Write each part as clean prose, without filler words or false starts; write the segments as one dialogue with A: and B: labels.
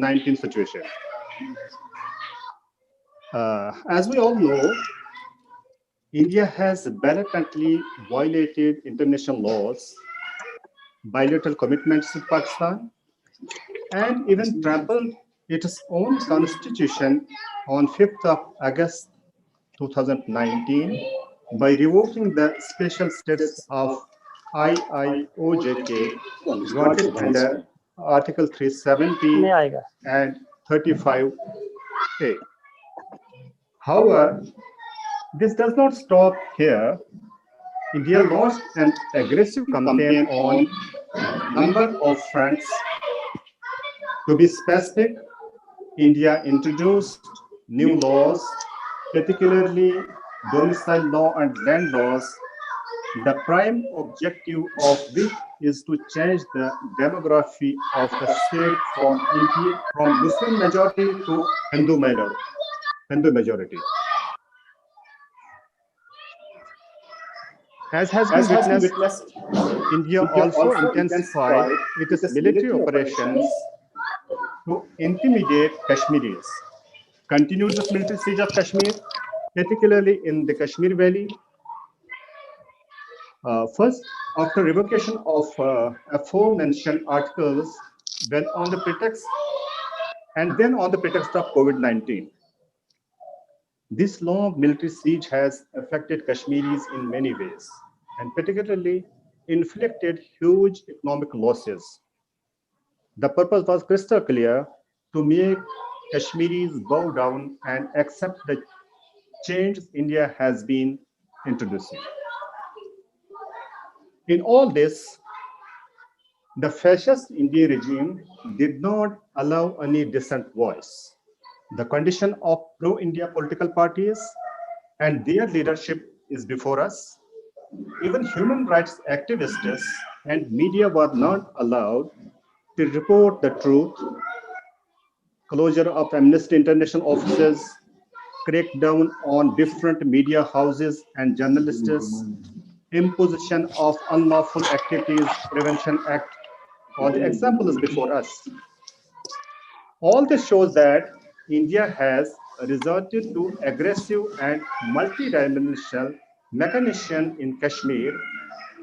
A: COVID-19 situation. As we all know, India has blatantly violated international laws, bilateral commitments with Pakistan, and even trampled its own constitution on 5th of August 2019 by revoking the special status of IIOJK granted under Article 370 and 35A. However, this does not stop here. India launched an aggressive campaign on a number of fronts. To be specific, India introduced new laws, particularly domicile law and land laws, the prime objective of which is to change the demography of the state from Muslim majority to Hindu majority. As has been witnessed, India also intensified its military operations to intimidate Kashmiris, continued the military siege of Kashmir, particularly in the Kashmir Valley. First, after revocation of aforementioned articles, then on the pretext of COVID-19. This long military siege has affected Kashmiris in many ways, and particularly inflicted huge economic losses. The purpose was crystal clear: to make Kashmiris bow down and accept the change India has been introducing. In all this, the fascist Indian regime did not allow any dissent voice. The condition of pro-India political parties and their leadership is before us. Even human rights activists and media were not allowed to report the truth. Closure of Amnesty International offices, crackdown on different media houses and journalists, imposition of unlawful activities prevention act, or the example is before us. All this shows that India has resorted to aggressive and multi-dimensional mechanism in Kashmir,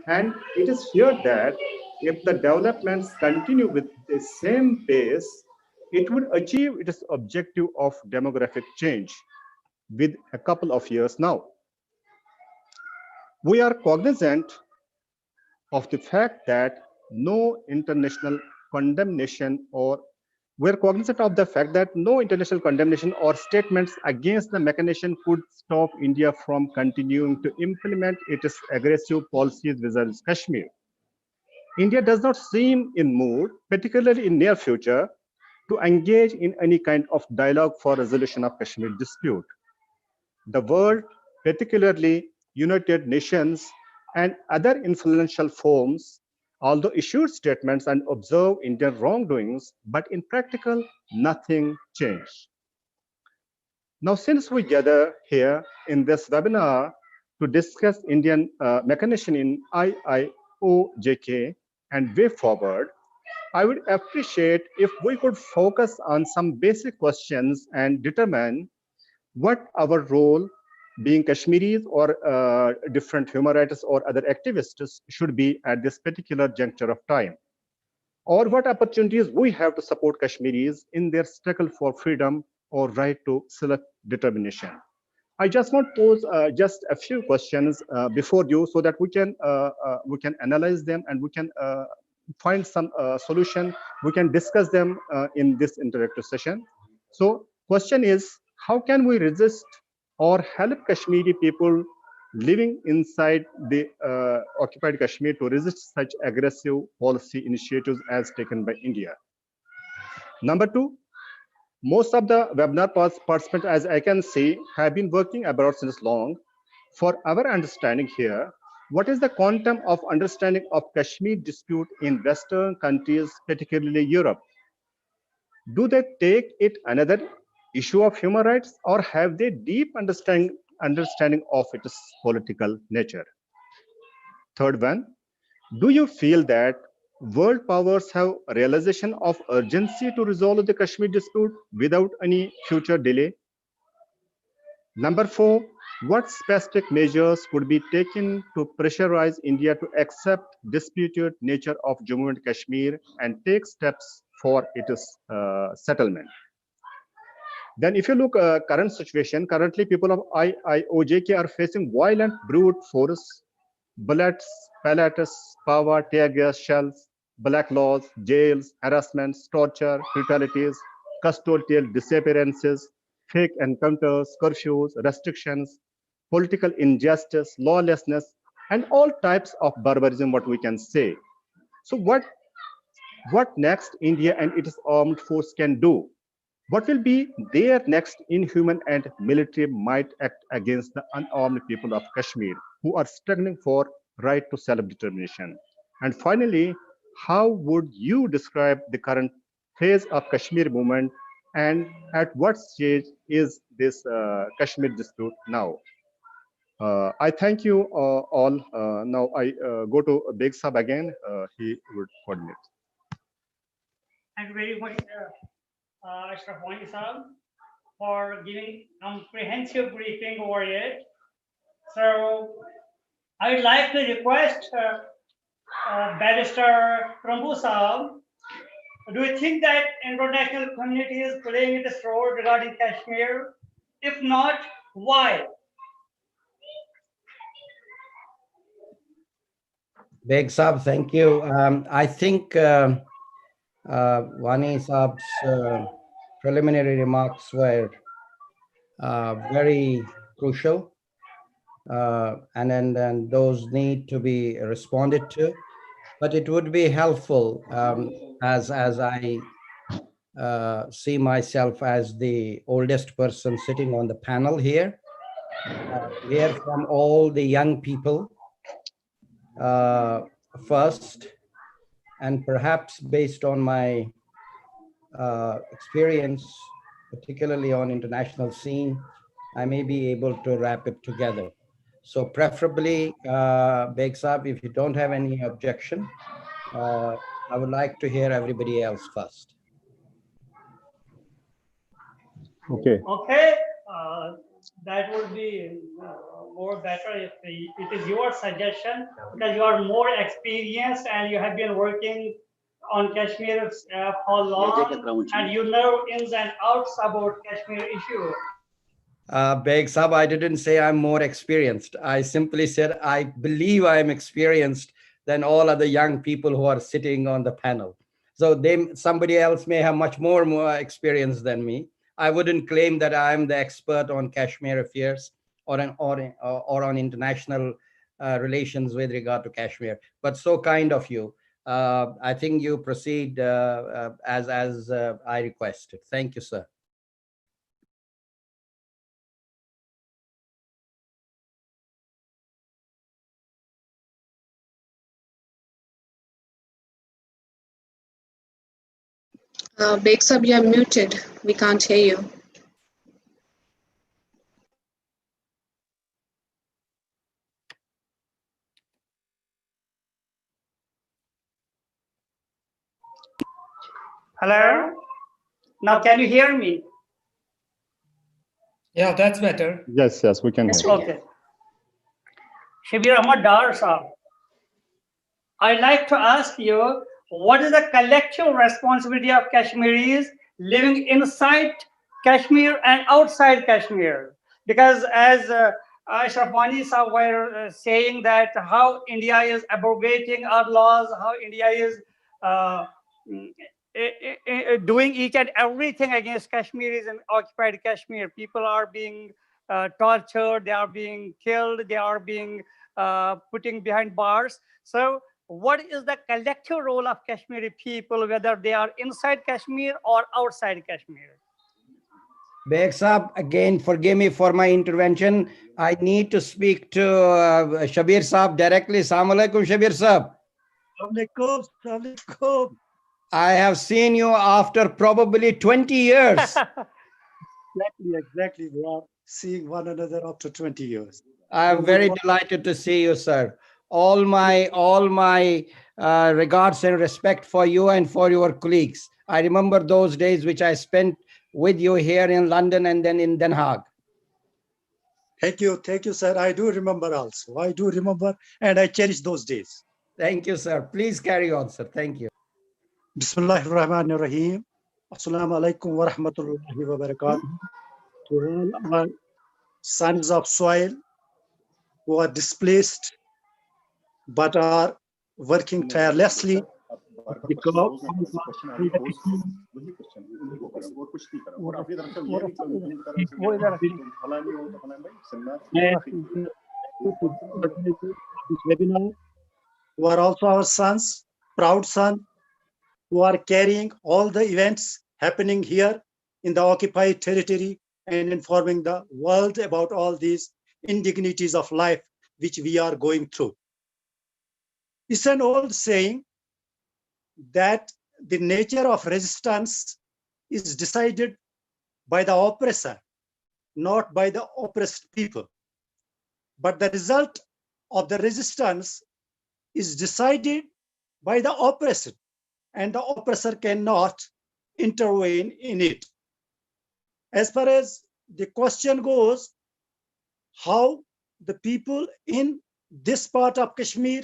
A: and it is feared that if the developments continue with the same pace, it would achieve its objective of demographic change with a couple of years now. We are cognizant of the fact that no international condemnation or we're cognizant of the fact that no international condemnation or statements against the mechanism could stop India from continuing to implement its aggressive policies vis-a-vis Kashmir. India does not seem in mood, particularly in near future, to engage in any kind of dialogue for resolution of Kashmir dispute. The world, particularly United Nations and other influential forums, although issued statements and observed Indian wrongdoings, but in practical, nothing changed. Now, since we gather here in this webinar to discuss Indian mechanism in IIOJK and way forward, I would appreciate if we could focus on some basic questions and determine what our role, being Kashmiris or different human rights or other activists, should be at this particular juncture of time, or what opportunities we have to support Kashmiris in their struggle for freedom or right to self-determination. I just want to pose just a few questions before you, so that we can analyze them and we can find some solution. We can discuss them in this interactive session. So, question is, how can we resist or help Kashmiri people living inside the occupied Kashmir to resist such aggressive policy initiatives as taken by India? Number two, most of the webinar participants, as I can see, have been working abroad since long. For our understanding here, what is the quantum of understanding of Kashmir dispute in Western countries, particularly Europe? Do they take it another issue of human rights, or have they deep understanding of its political nature? Third one, do you feel that World powers have a realization of urgency to resolve the Kashmir dispute without any future delay. Number four, what specific measures could be taken to pressurize India to accept disputed nature of Jammu and Kashmir and take steps for its settlement? Then if you look current situation, currently people of IOJK are facing violent brute force, bullets, pellets, power, tear gas, shells, black laws, jails, harassments, torture, brutalities, custodial disappearances, fake encounters, curfews, restrictions, political injustice, lawlessness, and all types of barbarism, what we can say. So what next India and its armed force can do? What will be their next inhuman and military might act against the unarmed people of Kashmir who are struggling for right to self-determination? And finally, how would you describe the current phase of Kashmir movement and at what stage is this Kashmir dispute now? I thank you all. Now I go to Beg Sahab again. He would coordinate.
B: Thank you very much, Ashraf Wani Saab, for giving comprehensive briefing over it. So I would like to request Barrister Prabhu Saab, do you think that international community is playing its role regarding Kashmir? If not, why?
C: Beg Saab, thank you. I think Wani Saab's preliminary remarks were very crucial, and then those need to be responded to. But it would be helpful, as I see myself as the oldest person sitting on the panel here, hear from all the young people first, and perhaps based on my experience, particularly on international scene, I may be able to wrap it together. So preferably, Beg Saab, if you don't have any objection, I would like to hear everybody else first.
A: Okay.
B: Okay, that would be more better if it is your suggestion, because you are more experienced and you have been working on Kashmir for long, and you know ins and outs about Kashmir issue.
C: Beg Saab, I didn't say I'm more experienced. I simply said I believe I am experienced than all other young people who are sitting on the panel. So somebody else may have much more experience than me. I wouldn't claim that I'm the expert on Kashmir affairs or on international relations with regard to Kashmir. But so kind of you. I think you proceed as I requested. Thank you, sir.
D: Beg Sahab, you're muted. We can't hear you.
B: Hello? Now can you hear me?
E: Yeah, that's better.
A: Yes, we can.
D: Yes,
A: hear.
B: Okay. Shabir Ahmad Dar Saab, I'd like to ask you, what is the collective responsibility of Kashmiris living inside Kashmir and outside Kashmir? Because as Ashraf Wani Saab were saying that how India is abrogating our laws, how India is doing each and everything against Kashmiris in occupied Kashmir. People are being tortured, they are being killed, they are being putting behind bars. So what is the collective role of Kashmiri people, whether they are inside Kashmir or outside Kashmir?
C: Beg Saab, again, forgive me for my intervention. I need to speak to Shabir Saab directly. Assalamu alaikum, Shabir Saab. I have seen you after probably 20 years.
E: Exactly. We are seeing one another after 20 years.
C: I'm very delighted to see you, sir. All my regards and respect for you and for your colleagues. I remember those days which I spent with you here in London and then in Den Haag.
E: Thank you, sir. I do remember also. I do remember, and I cherish those days.
C: Thank you, sir. Please carry on, sir. Thank you.
E: Bismillahir Rahmanir Rahim. Assalamu alaikum wa rahmatullahi wa barakatuh. To all our sons of soil who are displaced but are working tirelessly because this webinar, who are also our sons, proud sons, who are carrying all the events happening here in the occupied territory and informing the world about all these indignities of life which we are going through. It's an old saying that the nature of resistance is decided by the oppressor, not by the oppressed people. But the result of the resistance is decided by the oppressed, and the oppressor cannot intervene in it. As far as the question goes, how the people in this part of Kashmir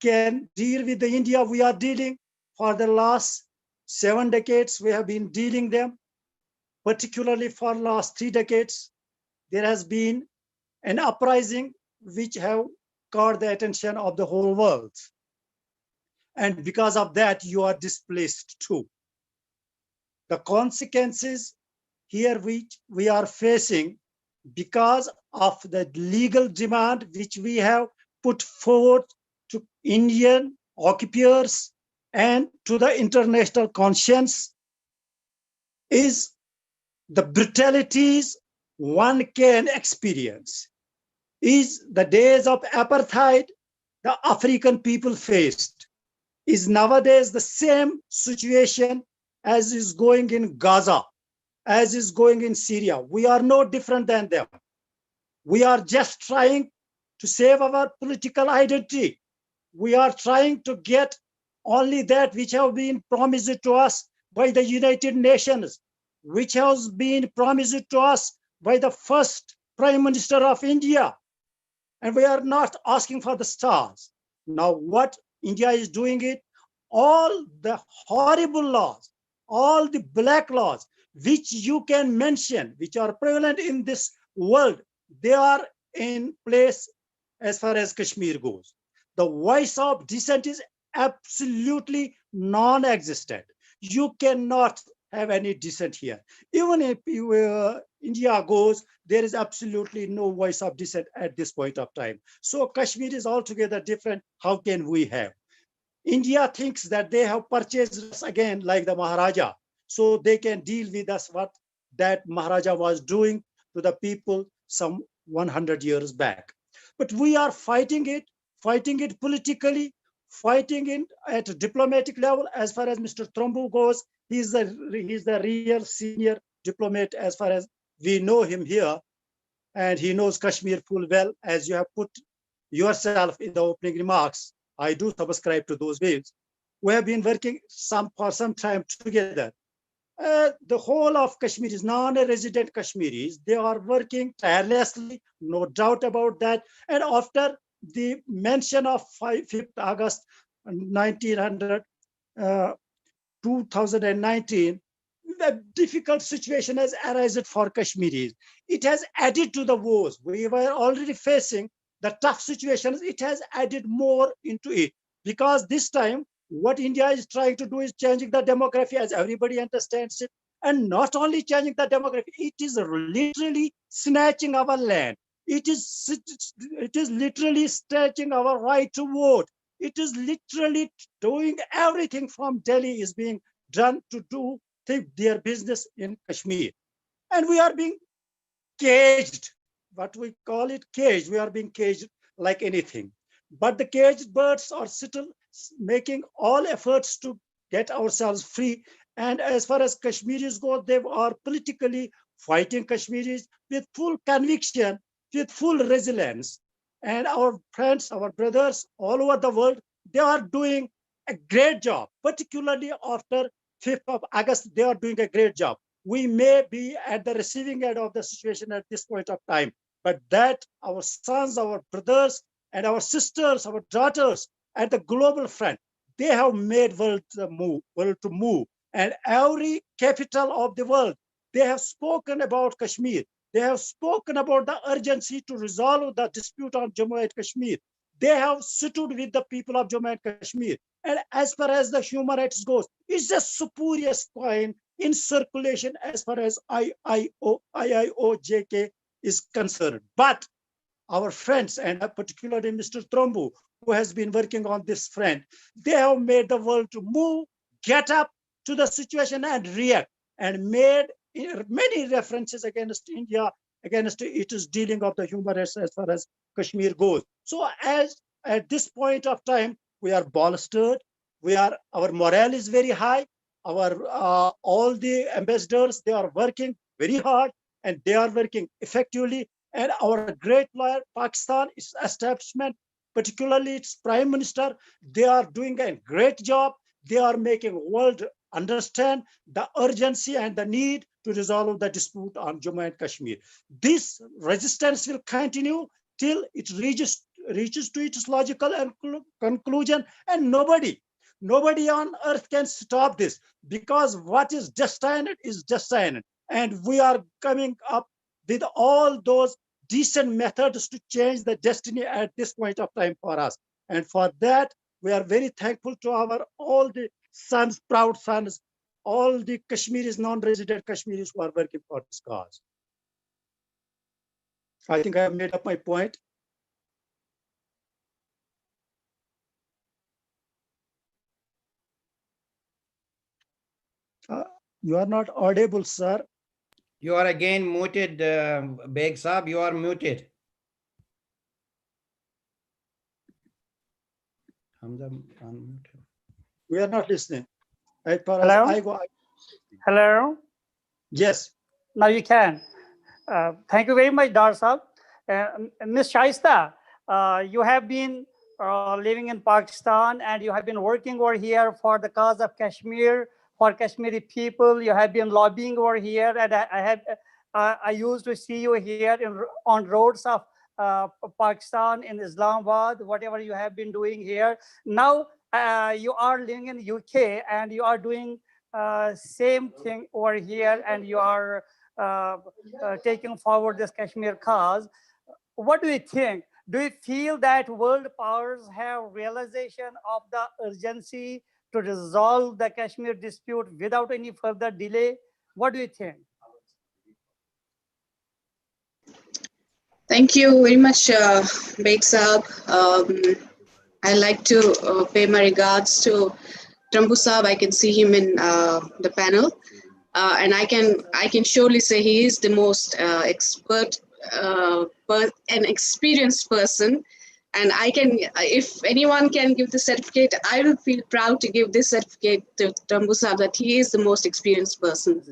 E: can deal with the India we are dealing for the last 7 decades, we have been dealing them, particularly for last 3 decades. There has been an uprising which have caught the attention of the whole world. And because of that, you are displaced too. The consequences here which we are facing because of the legal demand which we have put forward to Indian occupiers and to the international conscience is the brutalities one can experience, is the days of apartheid the African people faced, is nowadays the same situation as is going in Gaza, as is going in Syria. We are no different than them. We are just trying to save our political identity. We are trying to get only that which have been promised to us by the United Nations, which has been promised to us by the first Prime Minister of India. And we are not asking for the stars. Now what India is doing it, all the horrible laws, all the black laws, which you can mention, which are prevalent in this world, they are in place as far as Kashmir goes. The voice of dissent is absolutely non-existent. You cannot have any dissent here. Even if India goes, there is absolutely no voice of dissent at this point of time. So Kashmir is altogether different. How can we have? India thinks that they have purchased us again like the Maharaja, so they can deal with us what that Maharaja was doing to the people some 100 years back. But we are fighting it politically, fighting it at a diplomatic level. As far as Mr. Trumbu goes, he's the real senior diplomat as far as we know him here, and he knows Kashmir full well, as you have put yourself in the opening remarks. I do subscribe to those views. We have been working for some time together. The whole of Kashmir is non-resident Kashmiris. They are working tirelessly, no doubt about that. And after the mention of 5th August 2019, the difficult situation has arisen for Kashmiris. It has added to the woes. We were already facing the tough situations. It has added more into it, because this time what India is trying to do is changing the demography, as everybody understands it. And not only changing the demography, it is literally snatching our land. It is literally snatching our right to vote. It is literally doing everything from Delhi is being done to do their business in Kashmir. And we are being caged, what we call it, caged. We are being caged like anything. But the caged birds are still making all efforts to get ourselves free. And as far as Kashmiris go, they are politically fighting Kashmiris with full conviction, with full resilience. And our friends, our brothers all over the world, they are doing a great job, particularly after 5th of August, they are doing a great job. We may be at the receiving end of the situation at this point of time, but that our sons, our brothers, and our sisters, our daughters at the global front, they have made world to move. And every capital of the world, they have spoken about Kashmir. They have spoken about the urgency to resolve the dispute on Jammu and Kashmir. They have stood with the people of Jammu and Kashmir. And as far as the human rights goes, it's the spurious point in circulation as far as IIOJK is concerned. But our friends, and particularly Mr. Trumbu, who has been working on this front, they have made the world to move, get up to the situation and react, and made many references against India, against its dealing of the human rights as far as Kashmir goes. So as at this point of time, we are bolstered, our morale is very high, our all the ambassadors, they are working very hard and they are working effectively. And our great lawyer, Pakistan, its establishment, particularly its prime minister, they are doing a great job. They are making world understand the urgency and the need to resolve the dispute on Jammu and Kashmir. This resistance will continue till it reaches to its logical conclusion, and nobody on earth can stop this, because what is destined is destined, and we are coming up with all those decent methods to change the destiny at this point of time for us. And for that, we are very thankful to our all the sons, proud sons, all the Kashmiris, non-resident Kashmiris who are working for this cause. I think I have made up my point. You are not audible, sir.
C: You are again muted, Beg Saab, you are muted. Hamza, unmute.
E: We are not listening. As far as
B: Hello?
E: I go,
B: Hello.
E: yes.
B: Now you can. Thank you very much, Dar Saab. Ms. Shaista, you have been living in Pakistan and you have been working over here for the cause of Kashmir, for Kashmiri people. You have been lobbying over here, and I used to see you here on roads of Pakistan, in Islamabad, whatever you have been doing here. Now you are living in UK and you are doing same thing over here, and you are taking forward this Kashmir cause. What do you think? Do you feel that world powers have realization of the urgency to resolve the Kashmir dispute without any further delay? What do you think?
D: Thank you very much, Beg Saab. I'd like to pay my regards to Trumbu Saab. I can see him in the panel. And I can surely say he is the most expert and experienced person. And I can, if anyone can give the certificate, I will feel proud to give this certificate to Trumbu Saab that he is the most experienced person.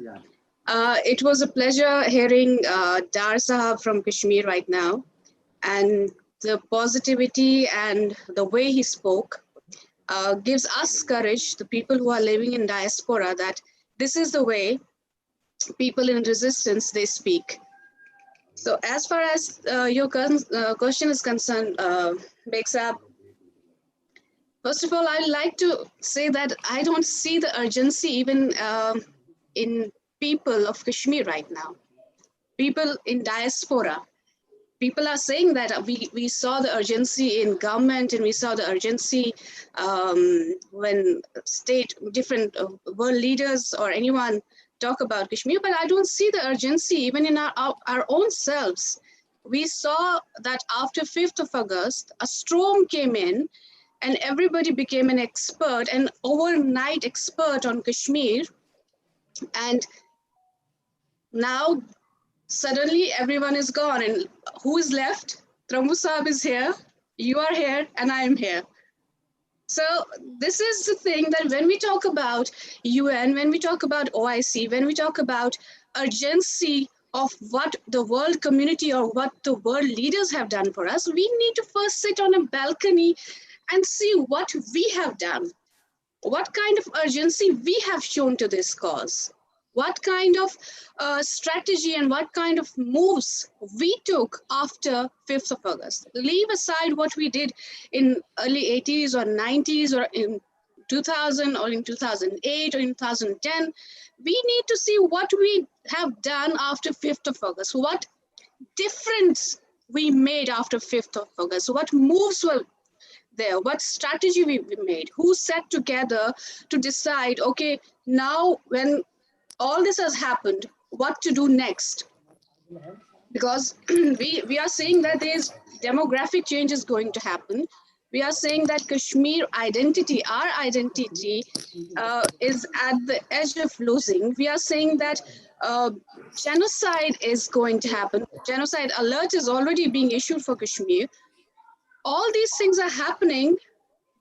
D: It was a pleasure hearing Dar Sahab from Kashmir right now, and the positivity and the way he spoke gives us courage, the people who are living in diaspora, that this is the way people in resistance, they speak. So as far as your question is concerned, Beg Saab, first of all, I'd like to say that I don't see the urgency even in people of Kashmir right now. People in diaspora, people are saying that we saw the urgency in government, and we saw the urgency when different world leaders or anyone talk about Kashmir, but I don't see the urgency even in our own selves. We saw that after 5th of August, a storm came in and everybody became an expert, an overnight expert on Kashmir. And now suddenly everyone is gone, and who is left? Trumbu Saab is here, you are here, and I am here. So this is the thing, that when we talk about UN, when we talk about OIC, when we talk about urgency of what the world community or what the world leaders have done for us, we need to first sit on a balcony and see what we have done, what kind of urgency we have shown to this cause, what kind of strategy and what kind of moves we took after 5th of August. Leave aside what we did in early 80s or 90s or in 2000 or in 2008 or in 2010. We need to see what we have done after 5th of August, what difference we made after 5th of August, what moves were there, what strategy we made, who sat together to decide, okay, now when all this has happened, what to do next? Because we are saying that there's demographic change is going to happen. We are saying that Kashmir identity, our identity, is at the edge of losing. We are saying that genocide is going to happen. Genocide alert is already being issued for Kashmir. All these things are happening,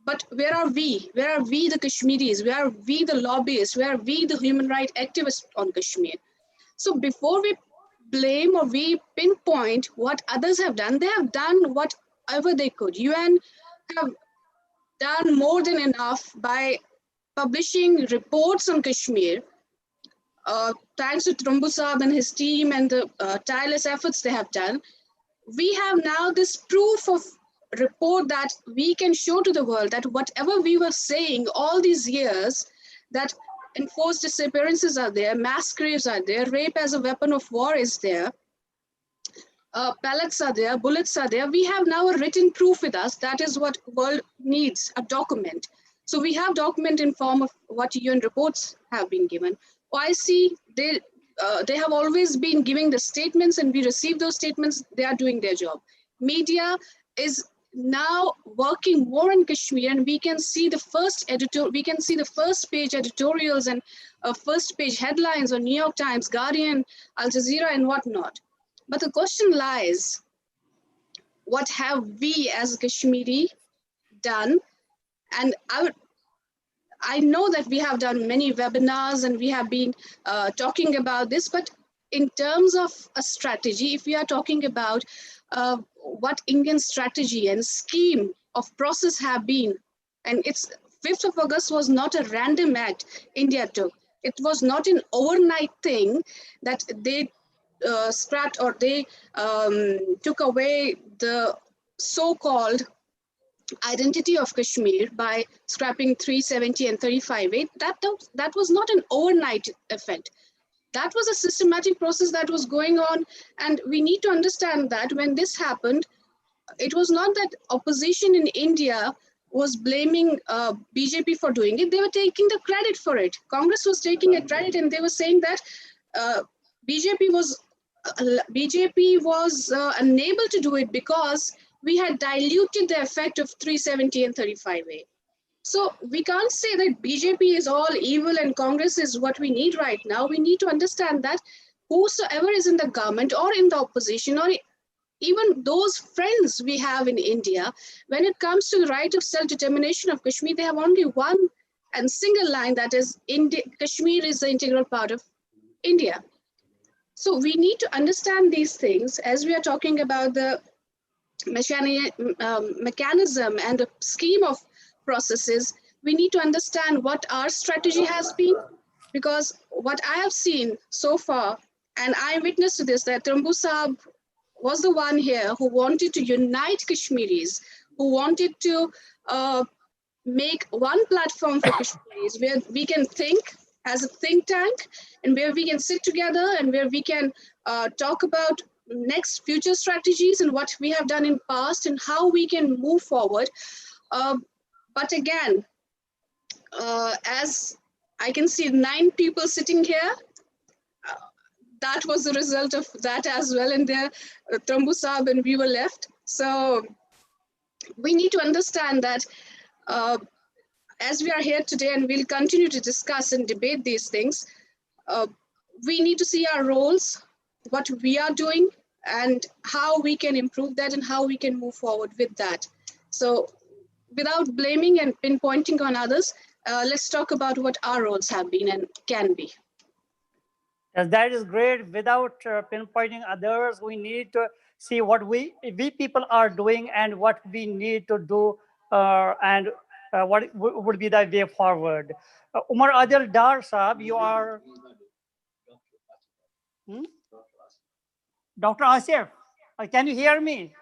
D: but where are we? Where are we, the Kashmiris? Where are we, the lobbyists? Where are we, the human rights activists on Kashmir? So before we blame or we pinpoint what others have done, they have done whatever they could. UN have done more than enough by publishing reports on Kashmir. Thanks to Trumbu Saab and his team and the tireless efforts they have done, we have now this proof of report that we can show to the world that whatever we were saying all these years, that enforced disappearances are there, mass graves are there, rape as a weapon of war is there, pellets are there, bullets are there. We have now a written proof with us. That is what world needs, a document. So we have document in form of what UN reports have been given. OIC, they have always been giving the statements and we receive those statements. They are doing their job. Media is now working more in Kashmir, and we can see the first page editorials and first page headlines on New York Times, Guardian, Al Jazeera and whatnot. But the question lies, what have we as Kashmiri done? And I know that we have done many webinars and we have been talking about this, but in terms of a strategy, if we are talking about what Indian strategy and scheme of process have been, and it's 5th of August was not a random act India took. It was not an overnight thing that they scrapped or they took away the so-called identity of Kashmir by scrapping 370 and 35A. That was not an overnight effect. That was a systematic process that was going on. And we need to understand that when this happened, it was not that opposition in India was blaming BJP for doing it. They were taking the credit for it. Congress was taking a credit and they were saying that BJP was unable to do it because we had diluted the effect of 370 and 35A. So we can't say that BJP is all evil and Congress is what we need right now. We need to understand that whosoever is in the government or in the opposition or even those friends we have in India, when it comes to the right of self-determination of Kashmir, they have only one and single line, that is Kashmir is the integral part of India. So we need to understand these things as we are talking about the mechanism and the scheme of processes. We need to understand what our strategy has been, because what I have seen so far, and I am witness to this, that Trumbu Saab was the one here who wanted to unite Kashmiris, who wanted to make one platform for Kashmiris where we can think as a think tank and where we can sit together and where we can talk about next future strategies and what we have done in past and how we can move forward. But again, as I can see 9 people sitting here, that was the result of that as well. And there, Trumbu Saab and we were left. So we need to understand that as we are here today and we'll continue to discuss and debate these things, we need to see our roles, what we are doing and how we can improve that and how we can move forward with that. So without blaming and pinpointing on others, let's talk about what our roles have been and can be.
B: Yes, that is great. Without pinpointing others, we need to see what we people are doing and what we need to do and what would be the way forward? Umar Adil Dar Saab, you are Dr. Asif. Can you hear me?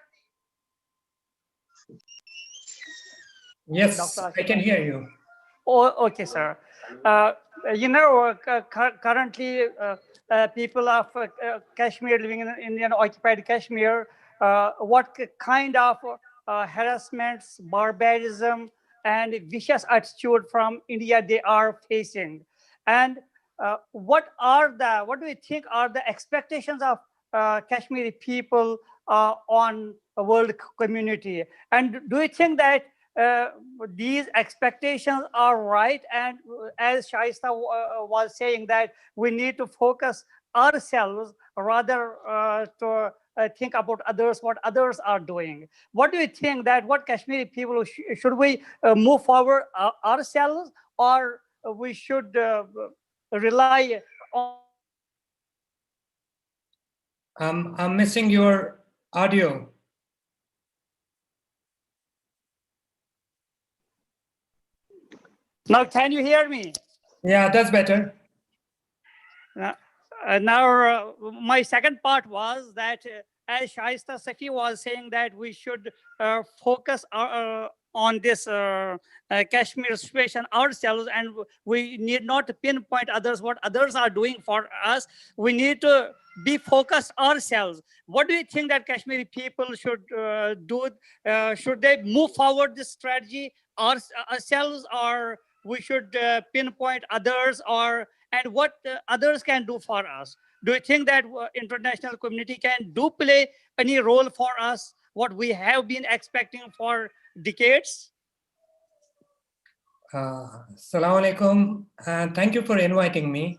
F: Yes,
B: Dr.
F: I can hear you.
B: Oh, okay, sir. Currently, people of Kashmir living in Indian occupied Kashmir, what kind of harassments, barbarism, and vicious attitude from India they are facing, and what do you think are the expectations of Kashmiri people on a world community, and do you think that these expectations are right? And as Shaista was saying, that we need to focus ourselves rather to think about others, what others are doing. What do you think that what Kashmiri people should we move forward ourselves, or we should rely on?
F: I'm missing your audio.
B: Now, can you hear me?
F: Yeah, that's better.
B: Now, my second part was that as Shaista Saki was saying, that we should focus on this Kashmir situation ourselves, and we need not pinpoint others, what others are doing for us. We need to be focused ourselves. What do you think that Kashmiri people should do? Should they move forward this strategy ourselves, or we should pinpoint others, or and what others can do for us? Do you think that international community can play any role for us, what we have been expecting for decades?
F: Assalamu alaikum, and thank you for inviting me.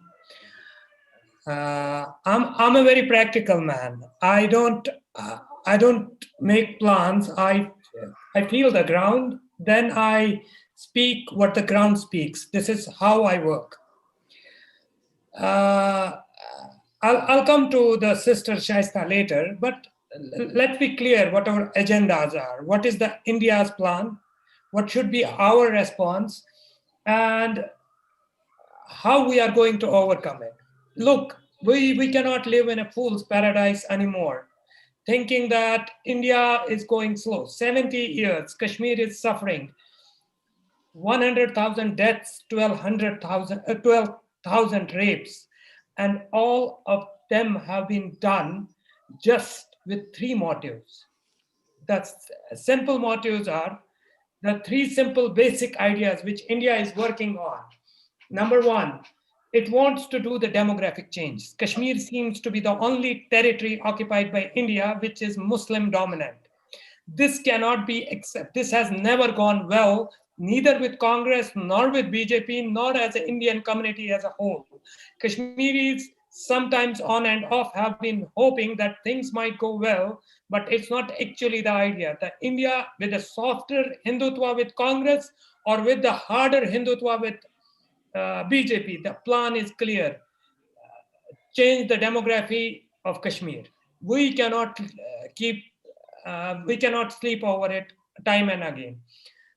F: I'm a very practical man. I don't make plans. I feel the ground, then I speak what the ground speaks. This is how I work. I'll come to the sister Shaista later, but let's be clear what our agendas are. What is the India's plan? What should be our response? And how we are going to overcome it. Look, we cannot live in a fool's paradise anymore, thinking that India is going slow. 70 years, Kashmir is suffering. 100,000 deaths, 12,000 rapes, and all of them have been done just with three motives. The simple motives are the three simple basic ideas which India is working on. Number one, it wants to do the demographic change. Kashmir seems to be the only territory occupied by India which is Muslim dominant. This cannot be accepted. This has never gone well, neither with Congress, nor with BJP, nor as an Indian community as a whole. Kashmiris sometimes on and off have been hoping that things might go well, but it's not actually the idea. The India with a softer Hindutva with Congress, or with the harder Hindutva with BJP, the plan is clear. Change the demography of Kashmir. We cannot we cannot sleep over it time and again.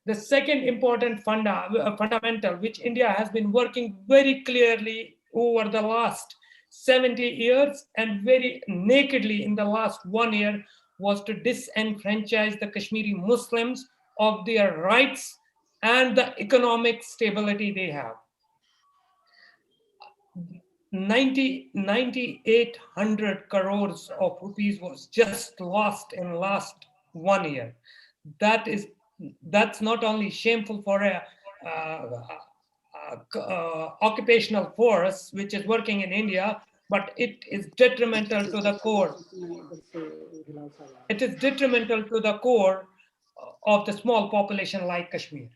F: The second important fundamental, which India has been working very clearly over the last 70 years and very nakedly in the last 1 year, was to disenfranchise the Kashmiri Muslims of their rights and the economic stability they have. 9,800 crores of rupees was just lost in last 1 year. That's not only shameful for a occupational force which is working in India, but it is detrimental to the core. It is detrimental to the core of the small population like Kashmir.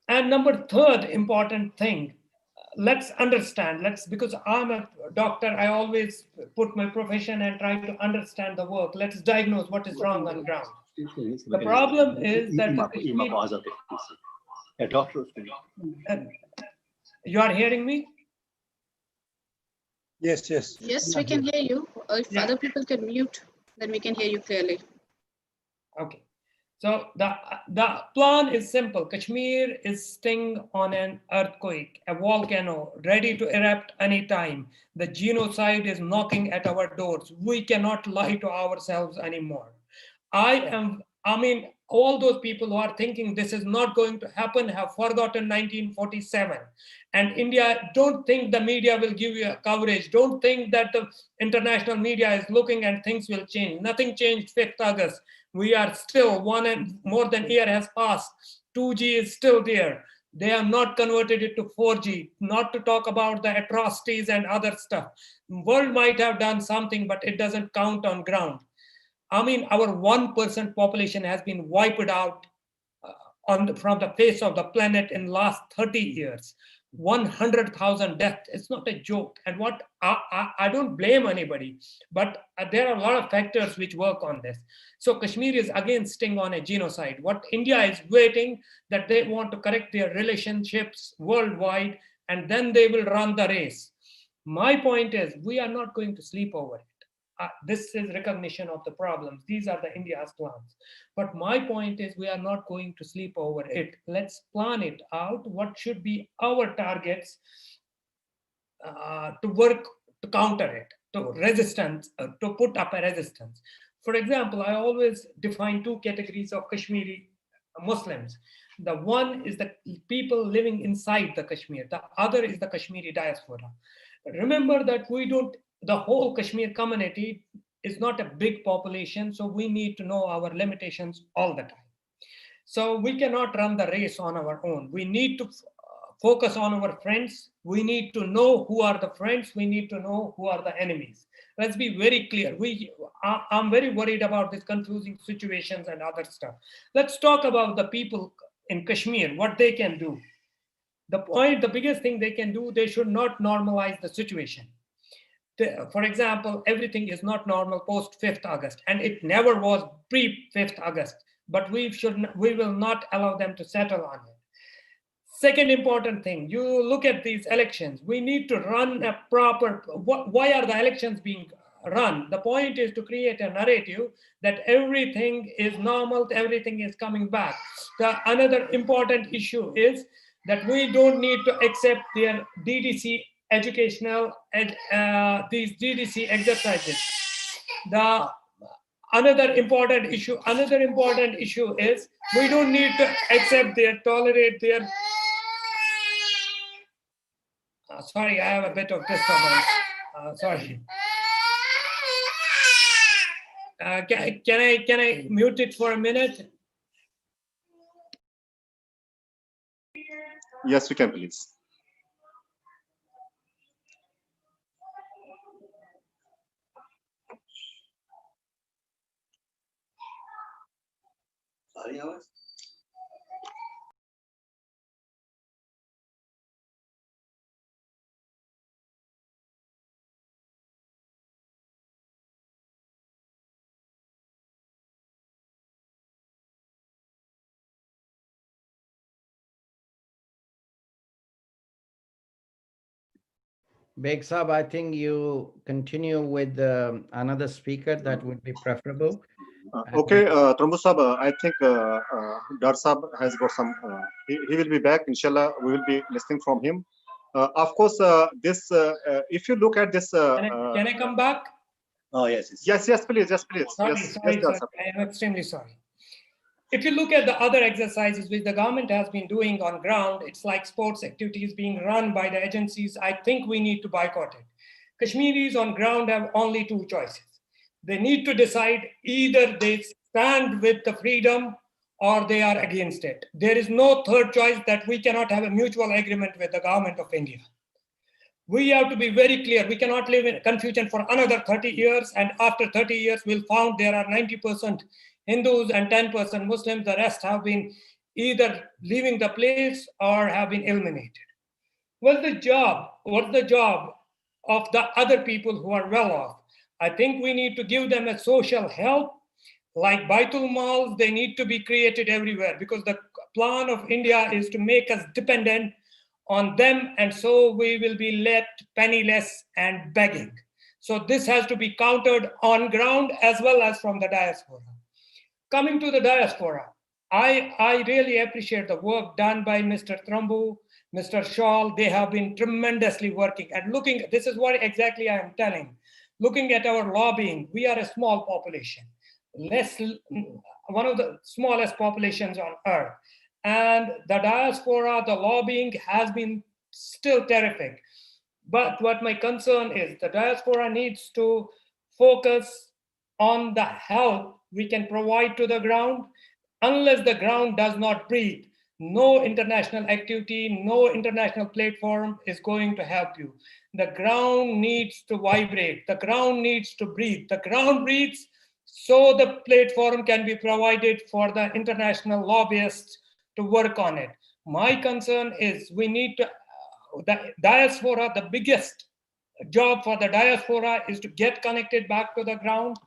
F: And number third important thing, let's understand, because I'm a doctor, I always put my profession and try to understand the work. Let's diagnose what is wrong on ground. The problem is that you are hearing me?
E: Yes, yes.
D: Yes, we can hear you. If
F: Yeah.
D: other people can mute, then we can hear you clearly.
F: Okay. So the plan is simple. Kashmir is sitting on an earthquake, a volcano ready to erupt anytime. The genocide is knocking at our doors. We cannot lie to ourselves anymore. I mean, all those people who are thinking this is not going to happen have forgotten 1947. And India, don't think the media will give you a coverage. Don't think that the international media is looking and things will change. Nothing changed 5th August. We are still one and more than a year has passed. 2G is still there. They have not converted it to 4G, not to talk about the atrocities and other stuff. World might have done something, but it doesn't count on ground. I mean, our 1% population has been wiped out from the face of the planet in last 30 years. 100,000 deaths. It's not a joke. And what I don't blame anybody, but there are a lot of factors which work on this. So Kashmir is again sitting on a genocide. What India is waiting that they want to correct their relationships worldwide, and then they will run the race. My point is, we are not going to sleep over it. This is recognition of the problems. These are the India's plans. But my point is, we are not going to sleep over it. Let's plan it out. What should be our targets to work to counter it, to resistance, to put up a resistance. For example, I always define two categories of Kashmiri Muslims. The one is the people living inside the Kashmir. The other is the Kashmiri diaspora. Remember that the whole Kashmir community is not a big population, so we need to know our limitations all the time. So we cannot run the race on our own. We need to focus on our friends. We need to know who are the friends. We need to know who are the enemies. Let's be very clear. I'm very worried about these confusing situations and other stuff. Let's talk about the people in Kashmir, what they can do. The biggest thing they can do, they should not normalize the situation. For example, everything is not normal post 5th August, and it never was pre 5th August, but we will not allow them to settle on it. Second important thing, you look at these elections, we need to run a proper, why are the elections being run? The point is to create a narrative that everything is normal, everything is coming back. Another important issue is that we don't need to accept their DDC educational, these DDC exercises. Another important issue is we don't need to accept tolerate their, sorry, I have a bit of disturbance. Sorry. Can I mute it for a minute?
A: Yes, we can, please.
C: Beg Sahab, I think you continue with another speaker. That would be preferable.
A: Okay, Trombu Sahab, I think Dar Sahab has got some, he will be back, inshallah, we will be listening from him. Of course, if you look at this...
F: can I come back?
A: Oh, yes, please.
F: Sorry, I am extremely sorry. If you look at the other exercises which the government has been doing on ground, it's like sports activities being run by the agencies. I think we need to boycott it. Kashmiris on ground have only two choices. They need to decide either they stand with the freedom or they are against it. There is no third choice that we cannot have a mutual agreement with the government of India. We have to be very clear. We cannot live in confusion for another 30 years. And after 30 years, we'll find there are 90% Hindus and 10% Muslims. The rest have been either leaving the place or have been eliminated. What's the job of the other people who are well off? I think we need to give them a social help, like Baitul Mals. They need to be created everywhere because the plan of India is to make us dependent on them, and so we will be left penniless and begging. So this has to be countered on ground as well as from the diaspora. Coming to the diaspora, I really appreciate the work done by Mr. Trambu, Mr. Shawl. They have been tremendously working and looking. This is what exactly I am telling. Looking at our lobbying, we are a small population, one of the smallest populations on earth. And the diaspora, the lobbying has been still terrific. But what my concern is, the diaspora needs to focus on the help we can provide to the ground. Unless the ground does not breathe, no international activity, no international platform is going to help you. The ground needs to vibrate. The ground needs to breathe. The ground breathes, so the platform can be provided for the international lobbyists to work on it. My concern is we need to, the diaspora, the biggest job for the diaspora is to get connected back to the ground,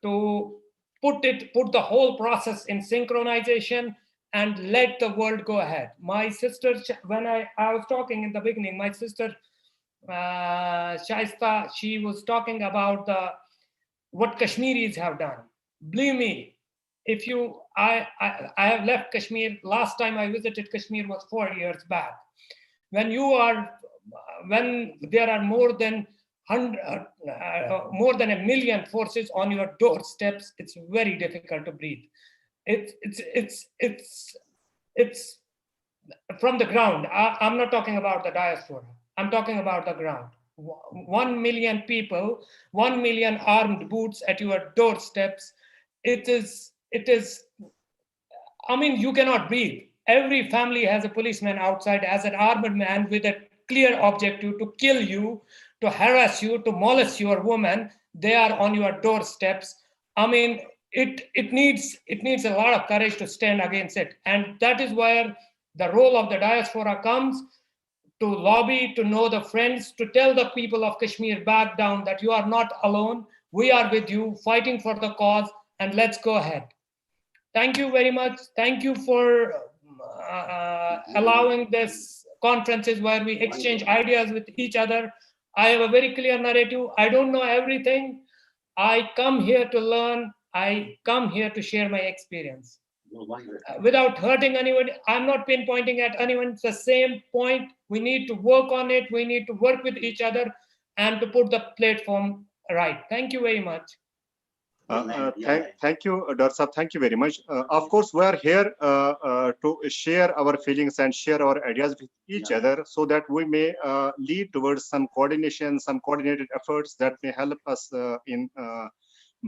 F: to put the whole process in synchronization and let the world go ahead. My sister, when I was talking in the beginning, my sister Shaista, she was talking about what Kashmiris have done. Believe me, if you, I have left Kashmir. Last time I visited Kashmir was 4 years back. When there are more than 1 million forces on your doorsteps, it's very difficult to breathe. It's from the ground. I'm not talking about the diaspora. I'm talking about the ground. 1 million people, 1 million armed boots at your doorsteps. It is, I mean, you cannot breathe. Every family has a policeman outside, has an armed man with a clear objective to kill you, to harass you, to molest your woman. They are on your doorsteps. I mean, it needs a lot of courage to stand against it. And that is where the role of the diaspora comes, to lobby, to know the friends, to tell the people of Kashmir back down that you are not alone. We are with you, fighting for the cause, and let's go ahead. Thank you very much. Thank you for allowing this conferences where we exchange ideas with each other. I have a very clear narrative. I don't know everything. I come here to learn. I come here to share my experience. Without hurting anyone, I'm not pinpointing at anyone. It's the same point. We need to work on it. We need to work with each other and to put the platform right. Thank you very much.
A: Thank you, Dr. Saab. Thank you very much. Of course, we are here to share our feelings and share our ideas with each other, so that we may lead towards some coordination, some coordinated efforts that may help us in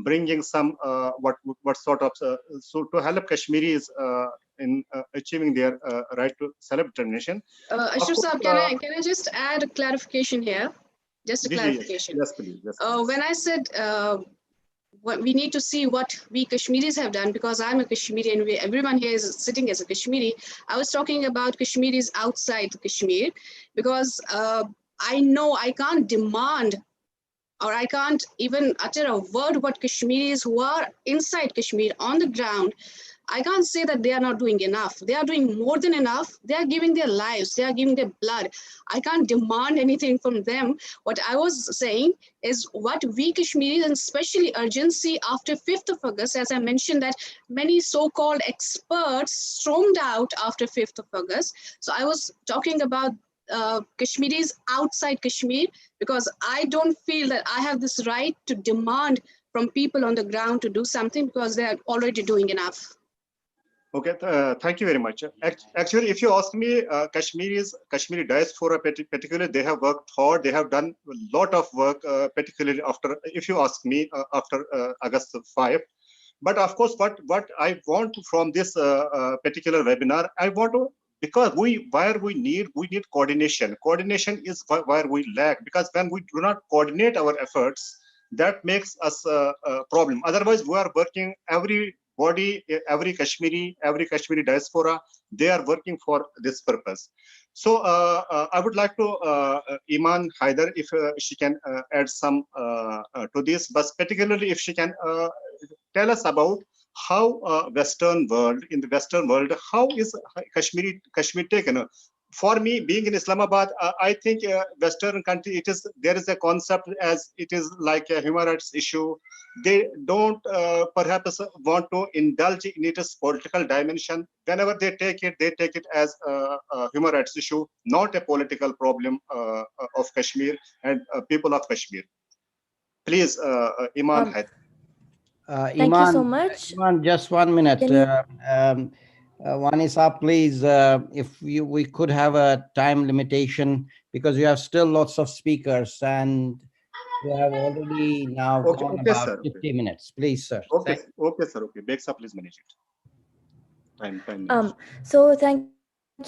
A: bringing some what sort of so to help Kashmiris in achieving their right to self-determination.
D: Ashur Saab, can I just add a clarification here? Just a clarification.
A: Yes, please. Yes,
D: when I said we need to see what we Kashmiris have done, because I'm a Kashmiri and everyone here is sitting as a Kashmiri. I was talking about Kashmiris outside Kashmir, because I know I can't demand, or I can't even utter a word what Kashmiris who are inside Kashmir on the ground. I can't say that they are not doing enough. They are doing more than enough. They are giving their lives. They are giving their blood. I can't demand anything from them. What I was saying is what we Kashmiris, and especially urgency after 5th of August, as I mentioned that many so-called experts stormed out after 5th of August. So I was talking about Kashmiris outside Kashmir, because I don't feel that I have this right to demand from people on the ground to do something, because they are already doing enough.
A: Okay, thank you very much. Actually, if you ask me, Kashmiri diaspora particularly, they have worked hard. They have done a lot of work, particularly after, if you ask me, after August 5. But of course, what I want from this particular webinar, I want to, because we need coordination. Coordination is where we lack, because when we do not coordinate our efforts, that makes us a problem. Otherwise, we are working everybody, every Kashmiri diaspora, they are working for this purpose. So I would like to Iman Haider, if she can add some to this, but particularly if she can tell us about how in the Western world, how is Kashmir taken? for me, being in Islamabad, I think Western country, there is a concept as it is like a human rights issue. They don't perhaps want to indulge in its political dimension. Whenever they take it as a human rights issue, not a political problem of Kashmir and people of Kashmir. Please, Iman
G: Um,
A: Haid.
G: Thank you so
C: Iman,
G: much.
C: Iman, just 1 minute.
G: Can you,
C: Vanessa, please, if we could have a time limitation, because you have still lots of speakers and you have already now
A: Okay,
C: gone
A: okay,
C: about
A: sir.
C: 50 minutes. Please, sir.
A: Okay,
C: Thank
A: okay, sir. Okay, Beksa, please manage it. Time manage.
G: so thank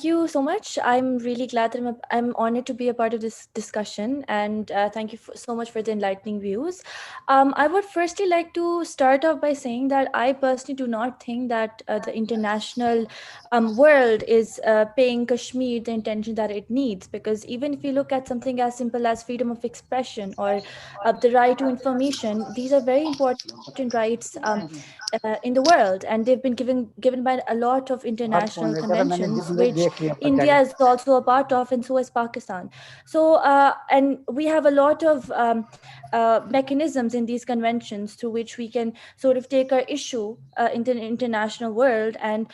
G: you so much. I'm really glad that I'm honored to be a part of this discussion, and thank you so much for the enlightening views. I would firstly like to start off by saying that I personally do not think that the international world is paying Kashmir the attention that it needs, because even if you look at something as simple as freedom of expression or the right to information, these are very important rights in the world, and they've been given by a lot of international conventions, which India is also a part of, and so is Pakistan. So and we have a lot of mechanisms in these conventions through which we can sort of take our issue in the international world, and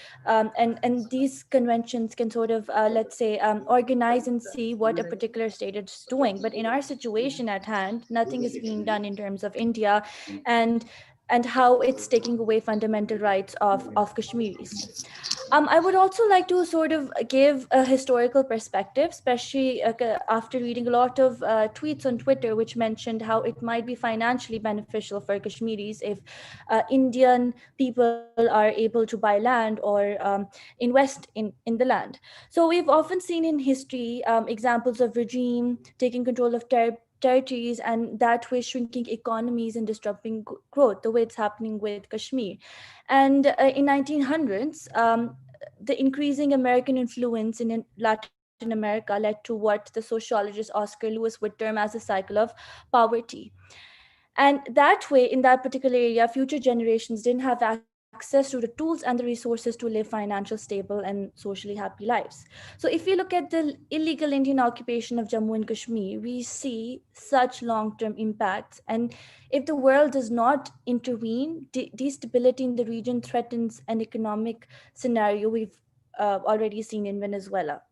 G: these conventions can sort of let's say organize and see what a particular state is doing. But in our situation at hand, nothing is being done in terms of India and how it's taking away fundamental rights of Kashmiris. I would also like to sort of give a historical perspective, especially after reading a lot of tweets on Twitter, which mentioned how it might be financially beneficial for Kashmiris if Indian people are able to buy land or invest in the land. So we've often seen in history examples of regime taking control of territories, and that way shrinking economies and disrupting growth, the way it's happening with Kashmir. And in 1900s, the increasing American influence in Latin America led to what the sociologist Oscar Lewis would term as a cycle of poverty. And that way, in that particular area, future generations didn't have access to the tools and the resources to live financial, stable, and socially happy lives. So if we look at the illegal Indian occupation of Jammu and Kashmir, we see such long-term impacts. And if the world does not intervene, destability in the region threatens an economic scenario we've already seen in Venezuela.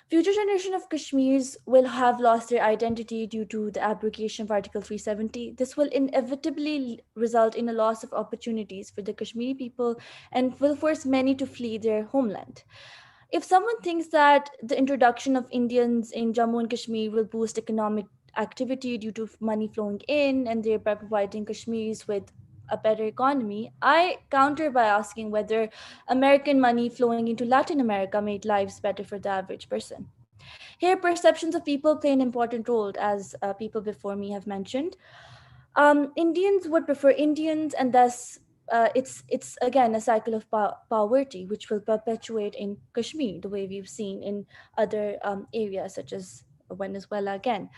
G: Future generation of Kashmirs will have lost their identity due to the abrogation of Article 370. This will inevitably result in a loss of opportunities for the Kashmiri people and will force many to flee their homeland. If someone thinks that the introduction of Indians in Jammu and Kashmir will boost economic activity due to money flowing in and thereby providing Kashmiris with a better economy, I counter by asking whether American money flowing into Latin America made lives better for the average person. Here, perceptions of people play an important role, as people before me have mentioned. Indians would prefer Indians, and thus it's again a cycle of poverty, which will perpetuate in Kashmir, the way we've seen in other areas such as Venezuela again.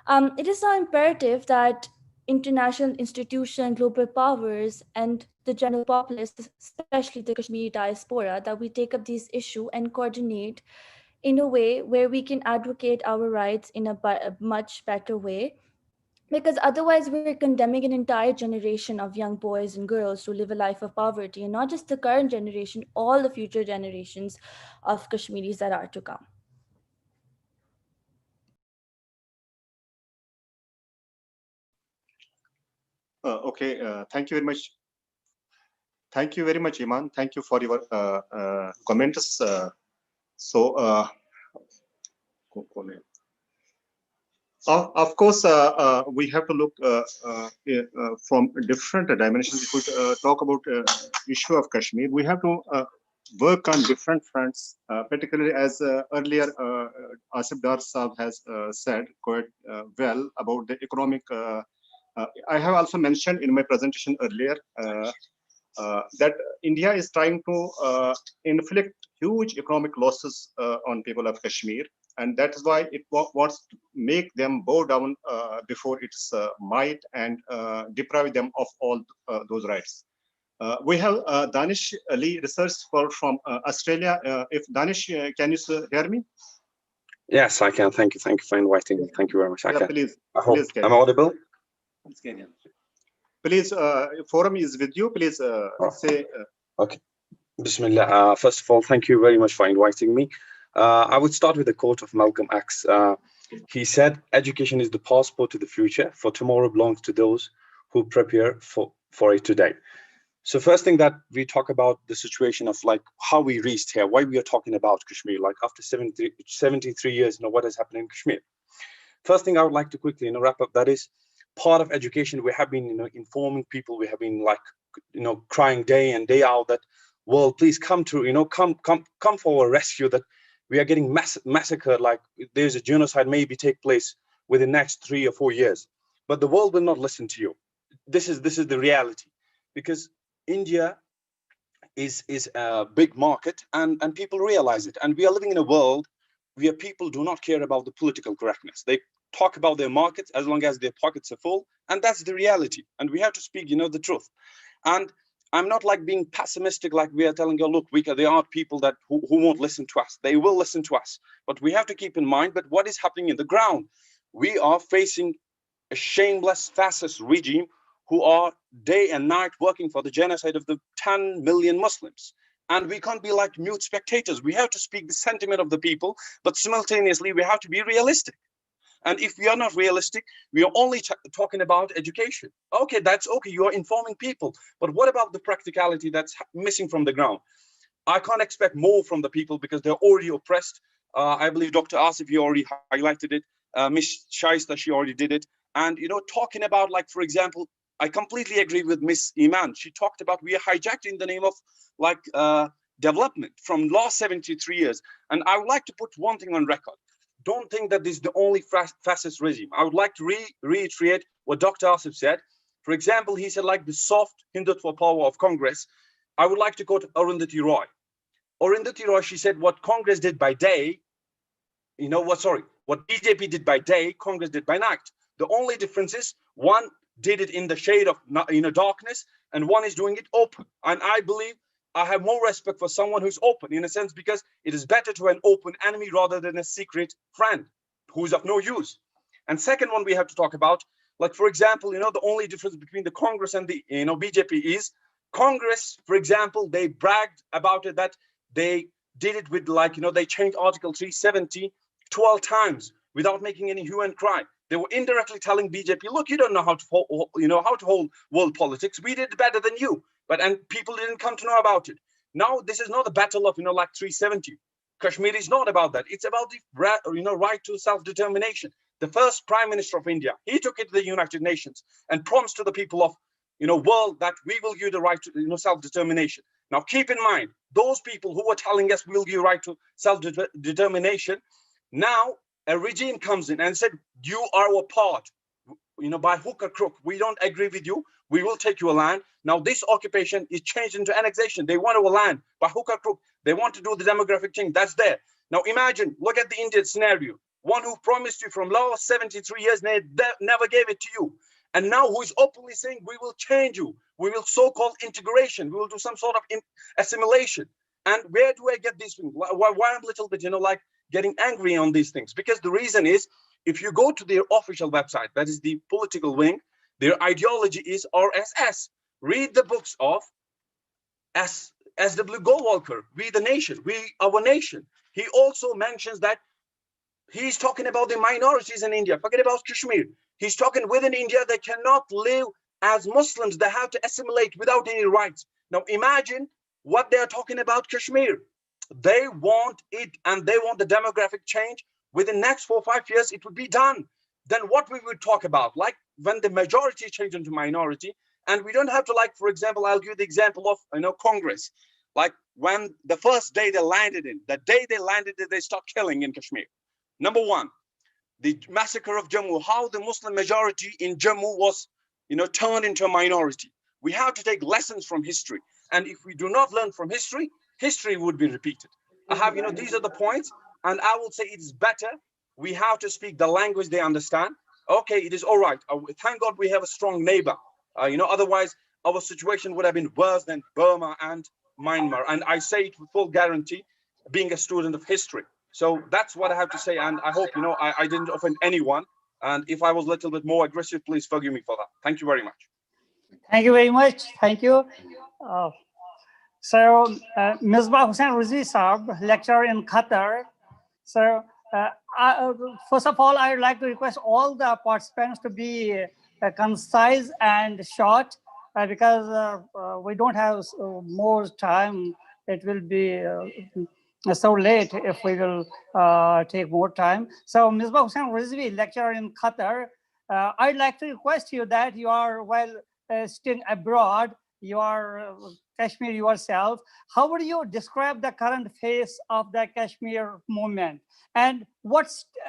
G: It is now imperative that international institutions, global powers, and the general populace, especially the Kashmiri diaspora, that we take up these issues and coordinate in a way where we can advocate our rights in a much better way, because otherwise we're condemning an entire generation of young boys and girls to live a life of poverty, and not just the current generation, all the future generations of Kashmiris that are to come.
A: Okay, thank you very much. Thank you very much, Iman. Thank you for your comments. Of course, we have to look from different dimensions. If we talk about issue of Kashmir, we have to work on different fronts, particularly as earlier Asif Dar Saab has said quite well about the economic. I have also mentioned in my presentation earlier that India is trying to inflict huge economic losses on people of Kashmir, and that is why it wants to make them bow down before its might and deprive them of all those rights. We have Danish Ali, research scholar from Australia. If Danish, can you hear me?
H: Yes, I can. Thank you. Thank you for inviting me. Thank you very much. I
A: Yeah,
H: can.
A: please,
H: I hope
A: please,
H: I'm audible.
A: please. Forum is with you. Please say.
H: Okay. Bismillah. First of all, thank you very much for inviting me. I would start with a quote of Malcolm X. He said, "Education is the passport to the future, for tomorrow belongs to those who prepare for it today." So first thing that we talk about the situation of like how we reached here, why we are talking about Kashmir, like after 73 years, what has happened in Kashmir. First thing I would like to quickly, wrap up, that is part of education. We have been, informing people. We have been like, crying day in, day out that, world, please come to, come for our rescue, that we are getting massacred. Like there's a genocide maybe take place within the next 3 or 4 years, but the world will not listen to you. This is the reality, because India is a big market, and people realize it. And we are living in a world where people do not care about the political correctness. They talk about their markets as long as their pockets are full, and that's the reality. And we have to speak, the truth. And I'm not like being pessimistic, like we are telling you, look, there are people that who won't listen to us. They will listen to us, but we have to keep in mind that what is happening in the ground. We are facing a shameless fascist regime who are day and night working for the genocide of the 10 million Muslims. And we can't be like mute spectators. We have to speak the sentiment of the people, but simultaneously we have to be realistic. And if we are not realistic, we are only talking about education. Okay, that's okay. You are informing people. But what about the practicality that's missing from the ground? I can't expect more from the people because they're already oppressed. I believe Dr. Asif, you already highlighted it. Ms. Shaista, she already did it. And, talking about, like, for example, I completely agree with Ms. Iman. She talked about we are hijacked in the name of like development from last 73 years. And I would like to put one thing on record. Don't think that this is the only fascist regime. I would like to reiterate what Dr. Asif said. For example, he said like the soft Hindutva power of Congress. I would like to quote Arundhati Roy. Arundhati Roy, she said what Congress did by day, what BJP did by day, Congress did by night. The only difference is one did it in the shade of darkness, and one is doing it open. And I believe I have more respect for someone who's open, in a sense, because it is better to an open enemy rather than a secret friend who's of no use. And second one we have to talk about, like, for example, the only difference between the Congress and the BJP is Congress, for example, they bragged about it that they did it with they changed Article 370 12 times without making any hue and cry. They were indirectly telling BJP, look, you don't know how to hold world politics. We did better than you. And people didn't come to know about it. Now, this is not a battle of, like 370. Kashmir is not about that. It's about the right to self-determination. The first Prime Minister of India, he took it to the United Nations and promised to the people of, world that we will give you the right to, self-determination. Now, keep in mind, those people who were telling us we'll give you right to self-determination, now a regime comes in and said, you are our part, by hook or crook. We don't agree with you. We will take your land. Now this occupation is changed into annexation. They want our land by hook or crook. They want to do the demographic change. That's there. Now imagine, look at the Indian scenario. One who promised you from last 73 years, never gave it to you. And now who is openly saying, we will change you. We will so-called integration. We will do some sort of assimilation. And where do I get these things? Why I'm a little bit, like getting angry on these things? Because the reason is, if you go to their official website, that is the political wing, their ideology is RSS. Read the books of S.W. Goldwalker, We the Nation, We Our Nation. He also mentions that he's talking about the minorities in India. Forget about Kashmir. He's talking within India, they cannot live as Muslims. They have to assimilate without any rights. Now imagine what they're talking about Kashmir. They want it, and they want the demographic change. Within the next 4 or 5 years, it would be done. Then what we would talk about, like when the majority change into minority, and we don't have to, like, for example, I'll give you the example of, Congress. Like when the first day they landed in, the day they landed, they stopped killing in Kashmir. Number one, the massacre of Jammu, how the Muslim majority in Jammu was, turned into a minority. We have to take lessons from history. And if we do not learn from history, history would be repeated. I have, these are the points. And I will say it is better. We have to speak the language they understand. Okay, it is all right. Thank God we have a strong neighbor. Otherwise our situation would have been worse than Burma and Myanmar. And I say it with full guarantee, being a student of history. So that's what I have to say. And I hope, I didn't offend anyone. And if I was a little bit more aggressive, please forgive me for that. Thank you very much.
B: Thank you very much. Thank you. So, Misbah Hussain Rizvi Saab, lecturer in Qatar. So, first of all, I would like to request all the participants to be concise and short because we don't have more time. It will be so late if we will take more time. So, Misbah Hussain Rizvi, lecturer in Qatar, I'd like to request you that you are, while staying abroad, you are Kashmir yourself. How would you describe the current phase of the Kashmir movement? And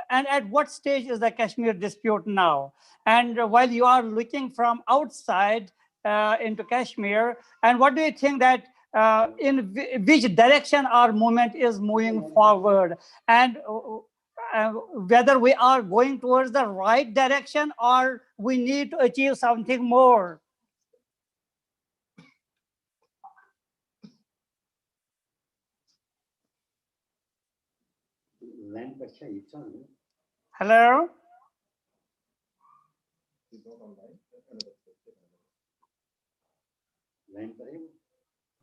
B: at what stage is the Kashmir dispute now? And while you are looking from outside into Kashmir, and what do you think that in which direction our movement is moving forward? And whether we are going towards the right direction or we need to achieve something more? Hello?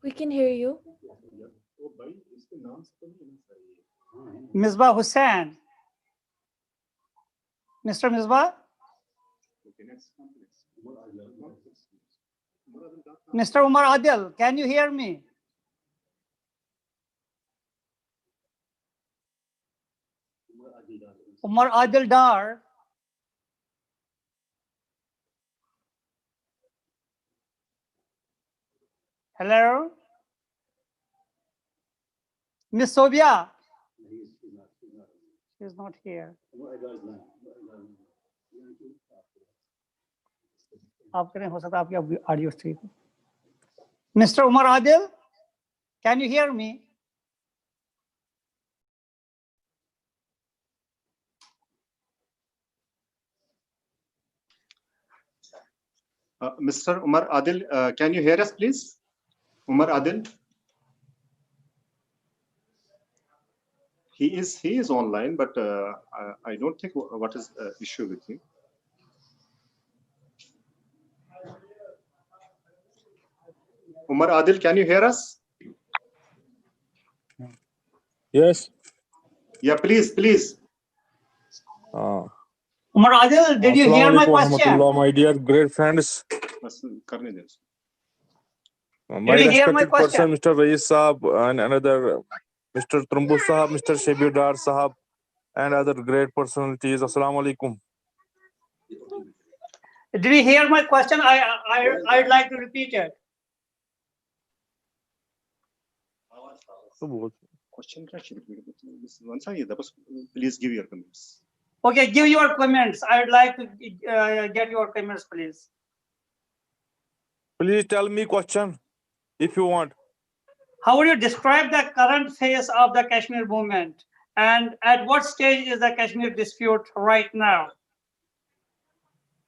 G: We can hear you.
B: Misbah Hussain. Mr. Misbah? Mr. Umar Adil, can you hear me? Umar Adil Dar. Hello? Miss Sobia? She's not here. Mr. Umar Adil, can you hear me?
A: Mr. Umar Adil, can you hear us, please? Umar Adil? He is online, but I don't think what is the issue with him. Umar Adil, can you hear us?
I: Yes.
A: Yeah, please.
B: Umar Adil, did you hear my question?
I: My dear great friends. My
B: Did you hear my
I: respected
B: question?
I: person, Mr. Rais Saab, and another Mr. Trumbu Sahab, Mr. Shabir Dar Sahab, and other great personalities. Assalamu alaikum.
B: Did you hear my question? I'd like to repeat it.
A: Please give your comments.
B: Okay, give your comments. I would like to get your comments, please.
I: Please tell me question if you want.
B: How would you describe the current phase of the Kashmir movement? And at what stage is the Kashmir dispute right now?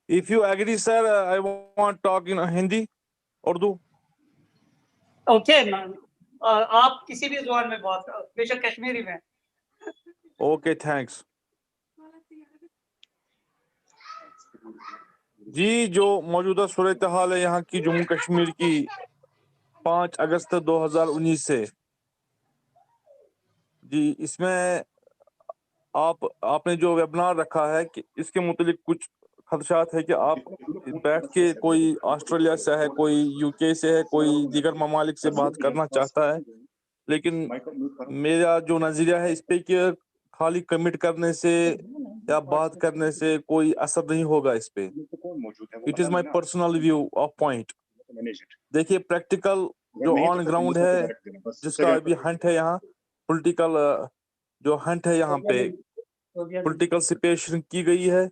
I: If you agree, sir, I want to talk in Hindi, Urdu.
B: Okay, आप किसी भी ज़ुबान में बात करो, बेशक कश्मीरी में.
I: Okay, thanks. जी, जो मौजूदा सूरत हाल है यहाँ की जम्मू कश्मीर की 5 अगस्त 2019 से, जी इसमें आपने जो वेबिनार रखा है कि इसके मुतालिक कुछ खदशात है कि आप बैठ के कोई ऑस्ट्रेलिया से है, कोई यूके से है, कोई दीगर ममालिक से बात करना चाहता है, लेकिन मेरा जो नजरिया है इस पे कि खाली कमिट करने से या बात करने से कोई असर नहीं होगा इस पे. It is my personal view of point. देखिए प्रैक्टिकल जो ऑन ग्राउंड है, जिसका अभी हंट है यहाँ, पॉलिटिकल जो हंट है यहाँ पे, पॉलिटिकल सिचुएशन की गई है,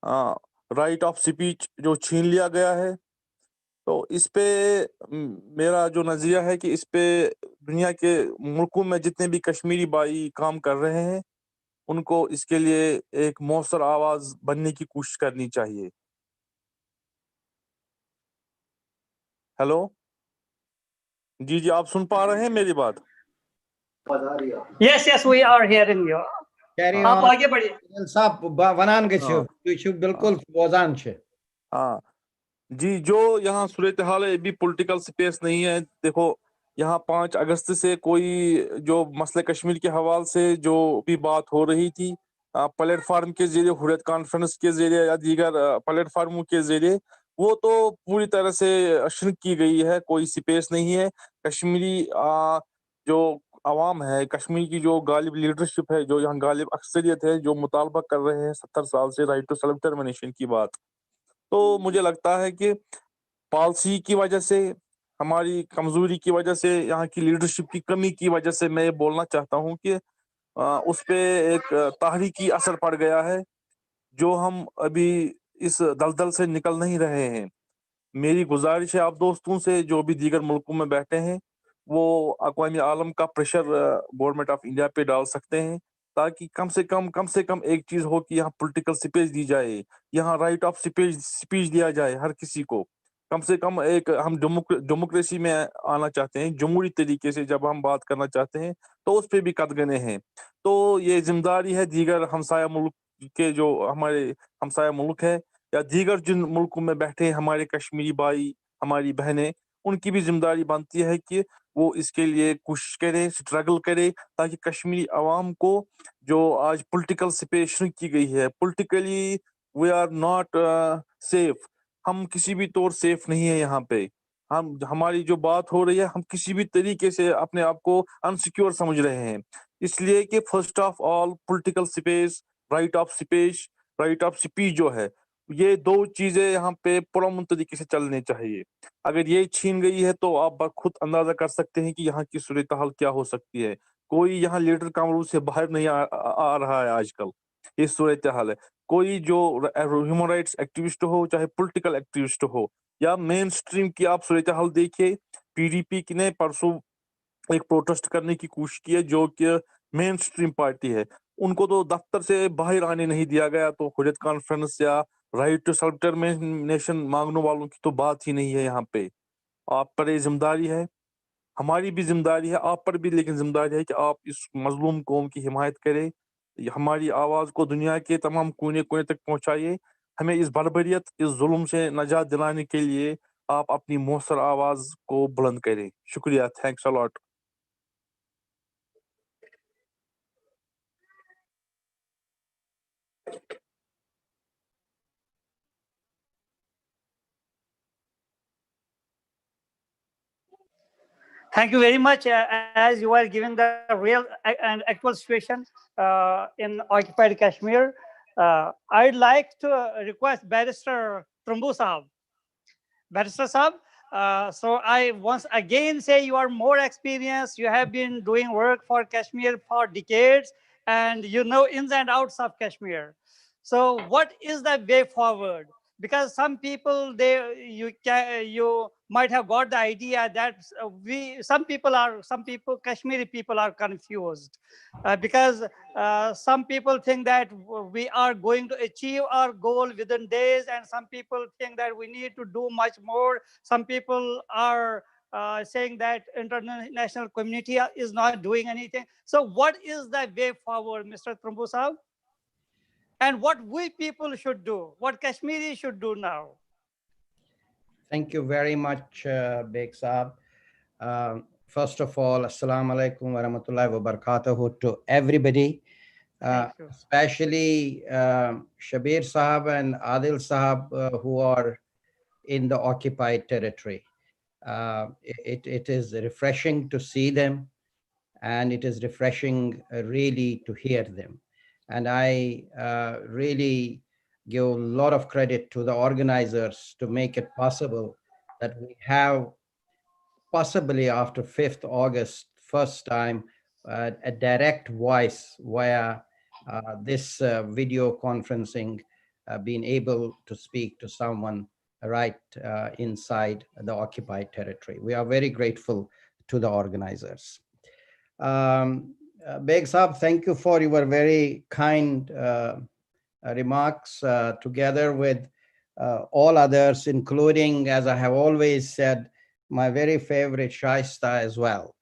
I: राइट ऑफ स्पीच जो छीन लिया गया है. तो इस पे मेरा जो नजरिया है कि इस पे दुनिया के मुल्कों में जितने भी कश्मीरी भाई काम कर रहे हैं उनको इसके लिए एक मौसर आवाज बनने की कोशिश करनी चाहिए. हेलो जी, आप सुन पा रहे हैं मेरी बात?
B: Yes, we are hearing you.
C: Carry
B: آپ
C: on.
B: آگے بڑھیے.
C: صاحب ونان گژھو تُہۍ چھِو بالکل بوزان چھِ.
I: ہاں جی، جو یہاں صورتحال ہے ابھی پولیٹیکل سپیس نہیں ہے. دیکھو یہاں 5 اگست سے کوئی جو مسئلہ کشمیر کے حوالے سے جو بھی بات ہو رہی تھی پلیٹ فارم کے ذریعے، حریت کانفرنس کے ذریعے یا دیگر پلیٹ فارموں کے ذریعے، وہ تو پوری طرح سے شرک کی گئی ہے. کوئی سپیس نہیں ہے. کشمیری جو عوام ہے، کشمیر کی جو غالب لیڈرشپ ہے، جو یہاں غالب اکثریت ہے، جو مطالبہ کر رہے ہیں 70 سال سے رائٹ ٹو سیلف ڈٹرمنیشن کی بات، تو مجھے لگتا ہے کہ پالسی کی وجہ سے، ہماری کمزوری کی وجہ سے، یہاں کی لیڈرشپ کی کمی کی وجہ سے میں یہ بولنا چاہتا ہوں کہ اس پہ ایک تاریخی اثر پڑ گیا ہے، جو ہم ابھی اس دلدل سے نکل نہیں رہے ہیں. میری گزارش ہے آپ دوستوں سے جو بھی دیگر ملکوں میں بیٹھے ہیں، وہ اقوام عالم کا پریشر گورنمنٹ آف انڈیا پہ ڈال سکتے ہیں، تاکہ کم سے کم ایک چیز ہو کہ یہاں پولیٹیکل سپیس دی جائے، یہاں رائٹ آف سپیچ دیا جائے ہر کسی کو. کم سے کم ایک ہم ڈیموکریسی میں آنا چاہتے ہیں، جمہوری طریقے سے جب ہم بات کرنا چاہتے ہیں تو اس پہ بھی قدغنیں ہیں. تو یہ ذمہ داری ہے دیگر ہمسایہ ملک کے، جو ہمارے ہمسایہ ملک ہے، یا دیگر جن ملکوں میں بیٹھے ہمارے کشمیری بھائی، ہماری بہنیں، ان کی بھی ذمہ داری بنتی ہے کہ وہ اس کے لیے کوشش کرے، اسٹرگل کرے، تاکہ کشمیری عوام کو جو آج پولیٹیکل سپیس شرک کی گئی ہے، politically we are not safe, ہم کسی بھی طور سیف نہیں ہے یہاں پہ. ہماری جو بات ہو رہی ہے، ہم کسی بھی طریقے سے اپنے آپ کو انسیکیور سمجھ رہے ہیں. اس لیے کہ first of all political space, right of speech جو ہے، یہ 2 چیزیں یہاں پہ پرامن طریقے سے چلنے چاہیے. اگر یہ چھین گئی ہے تو آپ خود اندازہ کر سکتے ہیں کہ یہاں کی صورتحال کیا ہو سکتی ہے. کوئی یہاں لیڈر کامرو سے باہر نہیں آ رہا ہے آج کل. یہ صورتحال ہے. کوئی جو ہیومن رائٹس ایکٹیوسٹ ہو، چاہے پولیٹیکل ایکٹیوسٹ ہو، یا مین سٹریم کی آپ صورتحال دیکھیے. پی ڈی پی نے پرسوں ایک پروٹیسٹ کرنے کی کوشش کی ہے، جو کہ مین سٹریم پارٹی ہے، ان کو تو دفتر سے باہر آنے نہیں دیا گیا. تو حریت کانفرنس یا رائٹ ٹو سیلف ڈٹرمنیشن مانگنے والوں کی تو بات ہی نہیں ہے. یہاں پہ آپ پر یہ ذمہ داری ہے، ہماری بھی ذمہ داری ہے، آپ پر بھی لیکن ذمہ داری ہے کہ آپ اس مظلوم قوم کی حمایت کریں، ہماری آواز کو دنیا کے تمام کونے کونے تک پہنچائیے. ہمیں اس بربریت، اس ظلم سے نجات دلانے کے لیے آپ اپنی مؤثر آواز کو بلند کریں. شکریہ. Thanks a lot.
B: Thank you very much. As you are giving the real and actual situation in occupied Kashmir, I'd like to request Barrister Trumbu Sahab. Barrister Sahab, so I once again say you are more experienced. You have been doing work for Kashmir for decades, and you know ins and outs of Kashmir. So what is the way forward? Because some people, you might have got the idea that Kashmiri people are confused because some people think that we are going to achieve our goal within days, and some people think that we need to do much more. Some people are saying that international community is not doing anything. So what is the way forward, Mr. Trumbu Sahab? And what we people should do, what Kashmiri should do now?
C: Thank you very much, Beg Saab. First of all, Assalamu alaikum wa rahmatullahi wa barakatuhu to everybody, especially Shabir Saab and Adil Saab, who are in the occupied territory. It is refreshing to see them, and it is refreshing really to hear them. And I really give a lot of credit to the organizers to make it possible that we have, possibly after 5th August, first time, a direct voice via this video conferencing, being able to speak to someone right inside the occupied territory. We are very grateful to the organizers. Beg Saab, thank you for your very kind remarks, together with all others, including, as I have always said, my very favorite Shaista as well.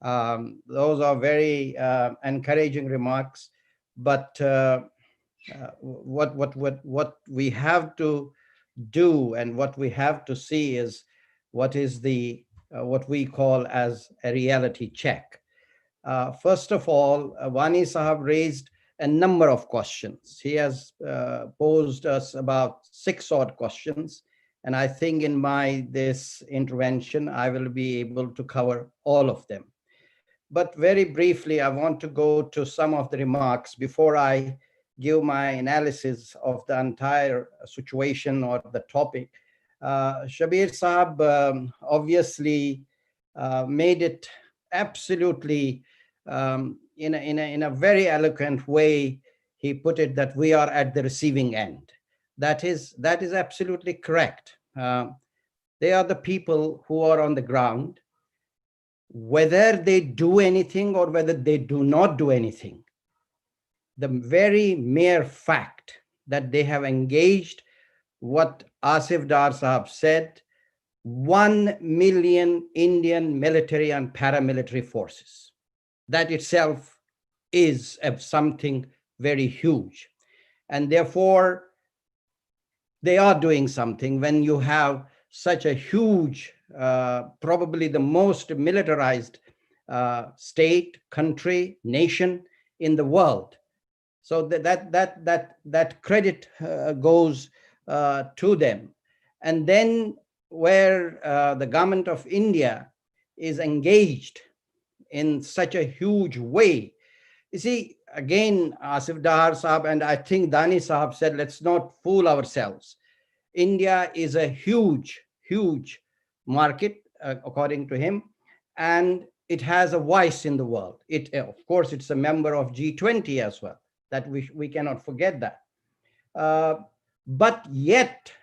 C: Those are very encouraging remarks. But what we have to do and what we have to see is what is the what we call as a reality check. First of all, Wani Sahab raised a number of questions. He has posed us about 6 odd questions. And I think in this intervention, I will be able to cover all of them. But very briefly, I want to go to some of the remarks before I give my analysis of the entire situation or the topic. Shabir Saab obviously made it absolutely in a very eloquent way. He put it that we are at the receiving end. That is absolutely correct. They are the people who are on the ground. Whether they do anything or whether they do not do anything, the very mere fact that they have engaged what Asif Dar Sahab said, 1 million Indian military and paramilitary forces. That itself is something very huge. And therefore, they are doing something when you have such a huge, probably the most militarized state, country, nation in the world. So that credit goes to them. And then where the government of India is engaged in such a huge way. You see, again, Asif Dar Sahab and I think Dani Sahab said, let's not fool ourselves. India is a huge, huge market, according to him, and it has a voice in the world. Of course, it's a member of G20 as well. That we cannot forget that. But yet,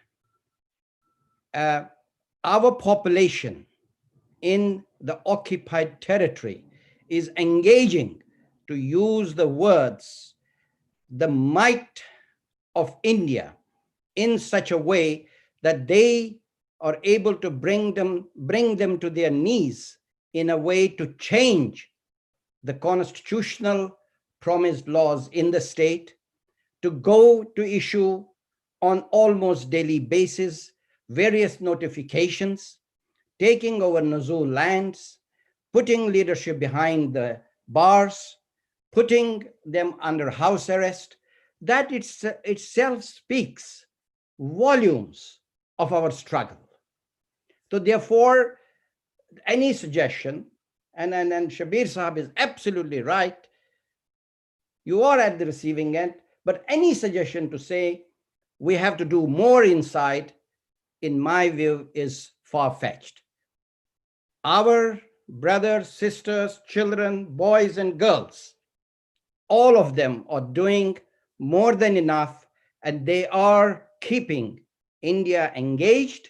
C: our population in the occupied territory is engaging, to use the words, the might of India in such a way that they are able to bring them to their knees in a way to change the constitutional promised laws in the state, to go to issue on almost daily basis various notifications, taking over Nuzul lands, putting leadership behind the bars, putting them under house arrest. That itself speaks volumes of our struggle. So therefore, any suggestion, and Shabir Sahab is absolutely right, you are at the receiving end, but any suggestion to say we have to do more inside, in my view, is far-fetched. Our brothers, sisters, children, boys and girls, all of them are doing more than enough, and they are keeping India engaged,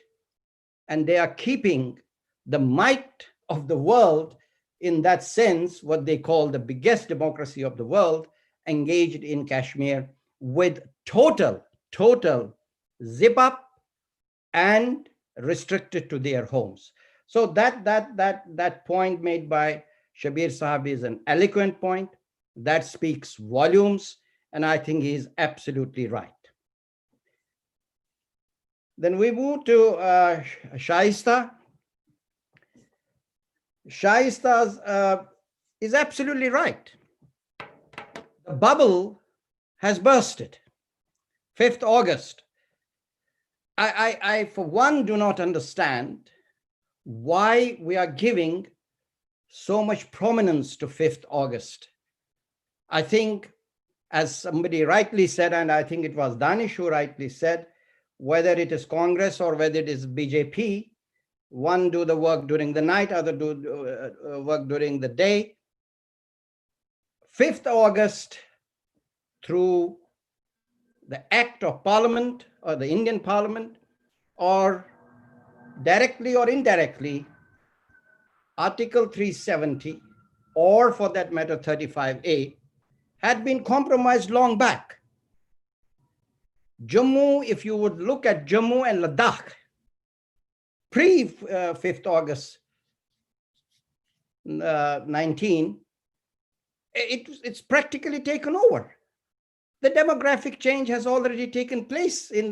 C: and they are keeping the might of the world, in that sense, what they call the biggest democracy of the world, engaged in Kashmir with total zip up and restricted to their homes. So that point made by Shabir Sahab is an eloquent point that speaks volumes, and I think he is absolutely right. Then we move to Shaista. Shaista is absolutely right. The bubble has bursted. 5th August. I, for one, do not understand why we are giving so much prominence to 5th August. I think, as somebody rightly said, and I think it was Danish who rightly said, whether it is Congress or whether it is BJP, one do the work during the night, other do work during the day. 5th August, through the act of Parliament or the Indian Parliament, or directly or indirectly, Article 370, or for that matter 35A, had been compromised long back. Jammu, if you would look at Jammu and Ladakh, pre 5th August, 19, it's practically taken over. The demographic change has already taken place in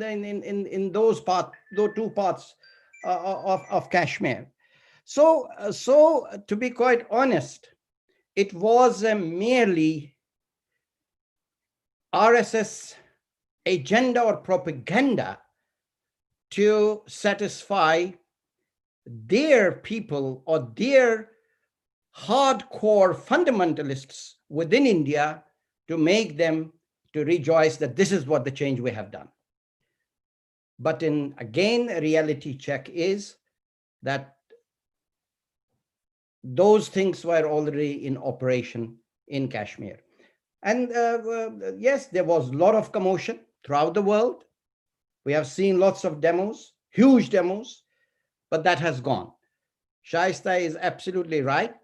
C: those two parts of Kashmir. So to be quite honest, it was merely RSS agenda or propaganda to satisfy their people or their hardcore fundamentalists within India, to make them to rejoice that this is what the change we have done. But again, a reality check is that those things were already in operation in Kashmir. And yes, there was a lot of commotion throughout the world. We have seen lots of demos, huge demos, but that has gone. Shaista is absolutely right.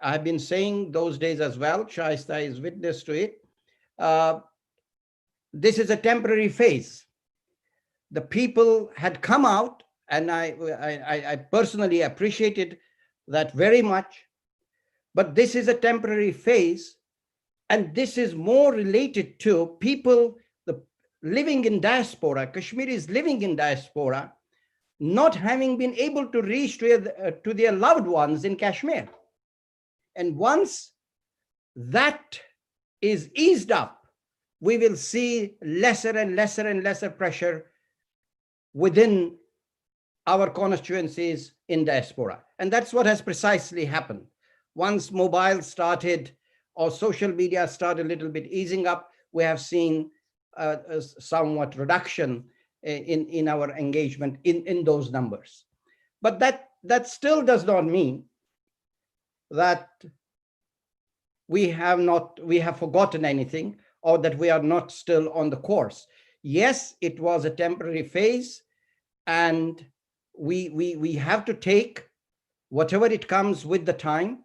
C: I've been saying those days as well. Shaista is witness to it. This is a temporary phase. The people had come out, and I personally appreciated that very much. But this is a temporary phase, and this is more related to people living in diaspora, Kashmiris living in diaspora, not having been able to reach to their loved ones in Kashmir. And once that is eased up, we will see lesser and lesser and lesser pressure within our constituencies in diaspora. And that's what has precisely happened. Once mobile started or social media started a little bit easing up, we have seen a somewhat reduction in our engagement in those numbers. But that still does not mean that we have forgotten anything, or that we are not still on the course. Yes, it was a temporary phase, and we have to take whatever it comes with the time.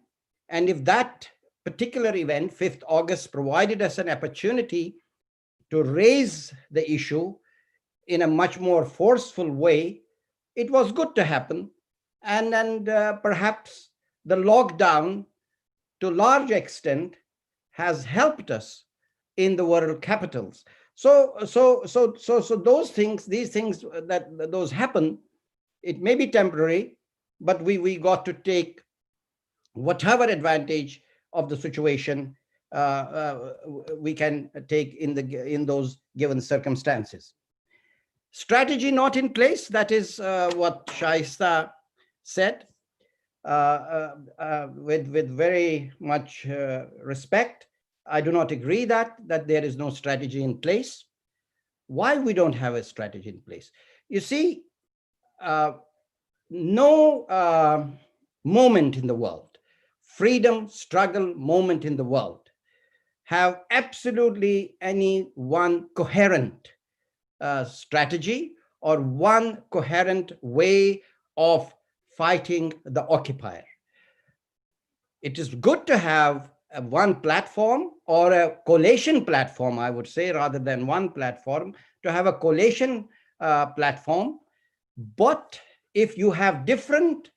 C: And if that particular event, 5th August, provided us an opportunity to raise the issue in a much more forceful way, it was good to happen. And perhaps the lockdown, to a large extent, has helped us in the world capitals. So those things, these things those happen, it may be temporary, but we got to take whatever advantage of the situation we can take in those given circumstances. Strategy not in place, that is what Shaista said, with very much respect. I do not agree that there is no strategy in place. Why we don't have a strategy in place? You see, no moment in the world, freedom struggle moment in the world, have absolutely any one coherent strategy or one coherent way of fighting the occupier. It is good to have one platform, or a coalition platform, I would say, rather than one platform, to have a coalition platform. But if you have different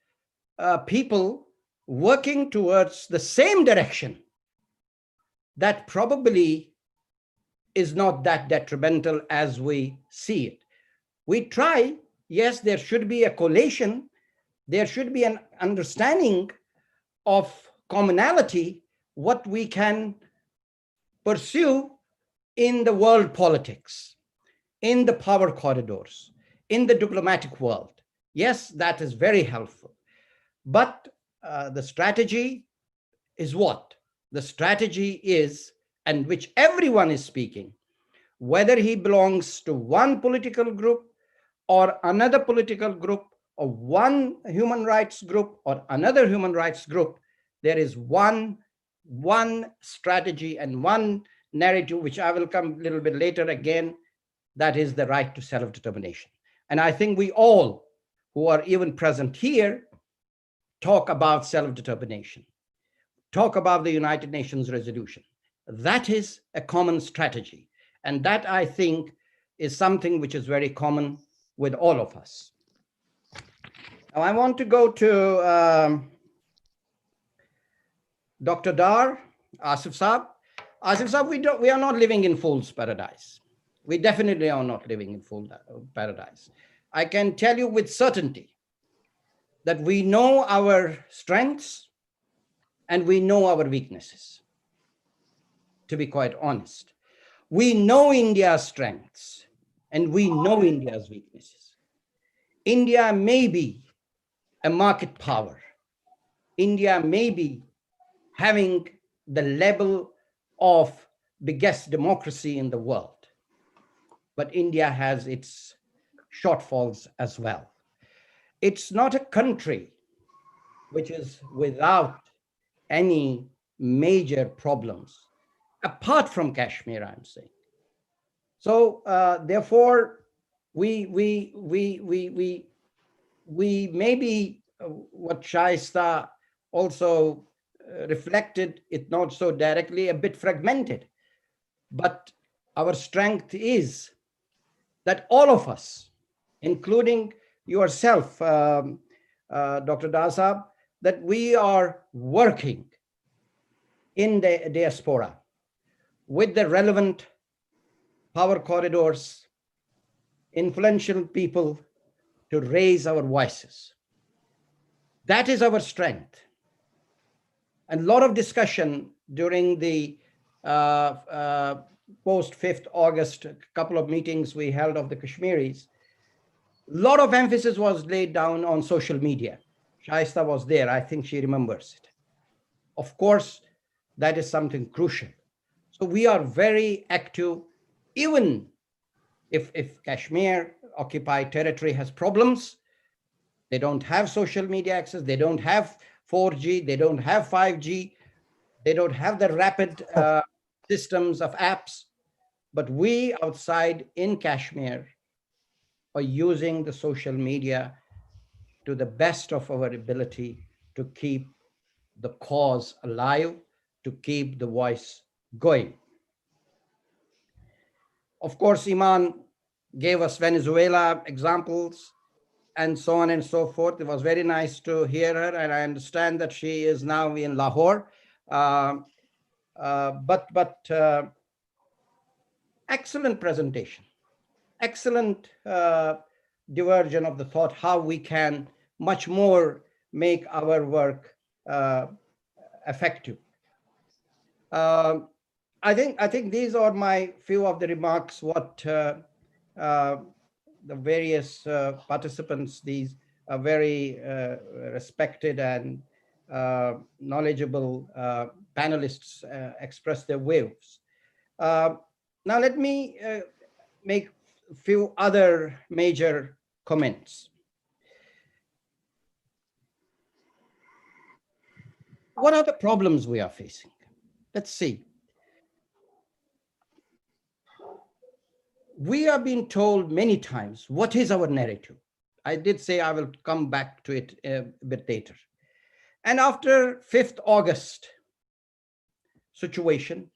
C: people working towards the same direction, that probably is not that detrimental as we see it. We try, yes, there should be a coalition, there should be an understanding of commonality, what we can pursue in the world politics, in the power corridors, in the diplomatic world. Yes, that is very helpful. But the strategy is what? The strategy is, and which everyone is speaking, whether he belongs to one political group or another political group, or one human rights group or another human rights group, there is one strategy and one narrative, which I will come a little bit later again, that is the right to self-determination. And I think we all who are even present here talk about self-determination, talk about the United Nations resolution. That is a common strategy. And that, I think, is something which is very common with all of us. Now, I want to go to Dr. Dar, Asif Saab, we are not living in fool's paradise. We definitely are not living in fool's paradise. I can tell you with certainty that we know our strengths and we know our weaknesses, to be quite honest. We know India's strengths and we know India's weaknesses. India may be a market power. India may be having the level of biggest democracy in the world, but India has its shortfalls as well. It's not a country which is without any major problems, apart from Kashmir, I'm saying. So therefore, we maybe what Shaista also reflected, it not so directly, a bit fragmented. But our strength is that all of us, including yourself, Dr. Dasab, that we are working in the diaspora with the relevant power corridors, influential people to raise our voices. That is our strength. And a lot of discussion during the post 5th August, a couple of meetings we held of the Kashmiris, a lot of emphasis was laid down on social media. Shaista was there, I think she remembers it. Of course, that is something crucial. So we are very active, even if Kashmir occupied territory has problems, they don't have social media access, they don't have 4G, they don't have 5G, they don't have the rapid systems of apps, but we outside in Kashmir are using the social media to the best of our ability to keep the cause alive, to keep the voice going. Of course, Iman gave us Venezuela examples and so on and so forth. It was very nice to hear her, and I understand that she is now in Lahore. Excellent presentation, excellent diversion of the thought, how we can much more make our work effective. I think these are my few of the remarks, what the various participants, these are very respected and knowledgeable panelists express their views. Now let me make a few other major comments. What are the problems we are facing? Let's see. We are being told many times, what is our narrative? I did say I will come back to it a bit later. And after 5th August situation,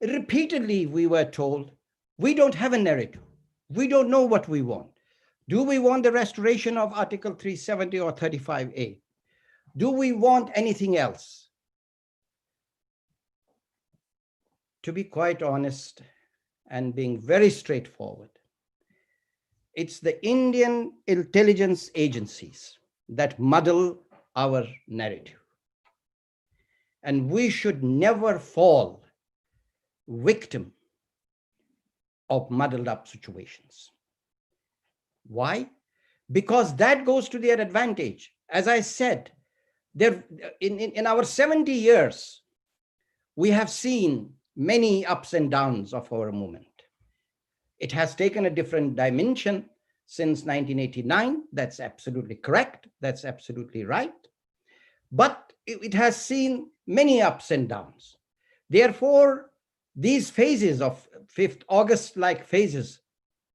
C: repeatedly we were told, we don't have a narrative. We don't know what we want. Do we want the restoration of Article 370 or 35A? Do we want anything else? To be quite honest, and being very straightforward, it's the Indian intelligence agencies that muddle our narrative. And we should never fall victim of muddled up situations. Why? Because that goes to their advantage. As I said, in our 70 years, we have seen many ups and downs of our movement. It has taken a different dimension since 1989. That's absolutely correct. That's absolutely right. But it has seen many ups and downs. Therefore, these phases of 5th August-like phases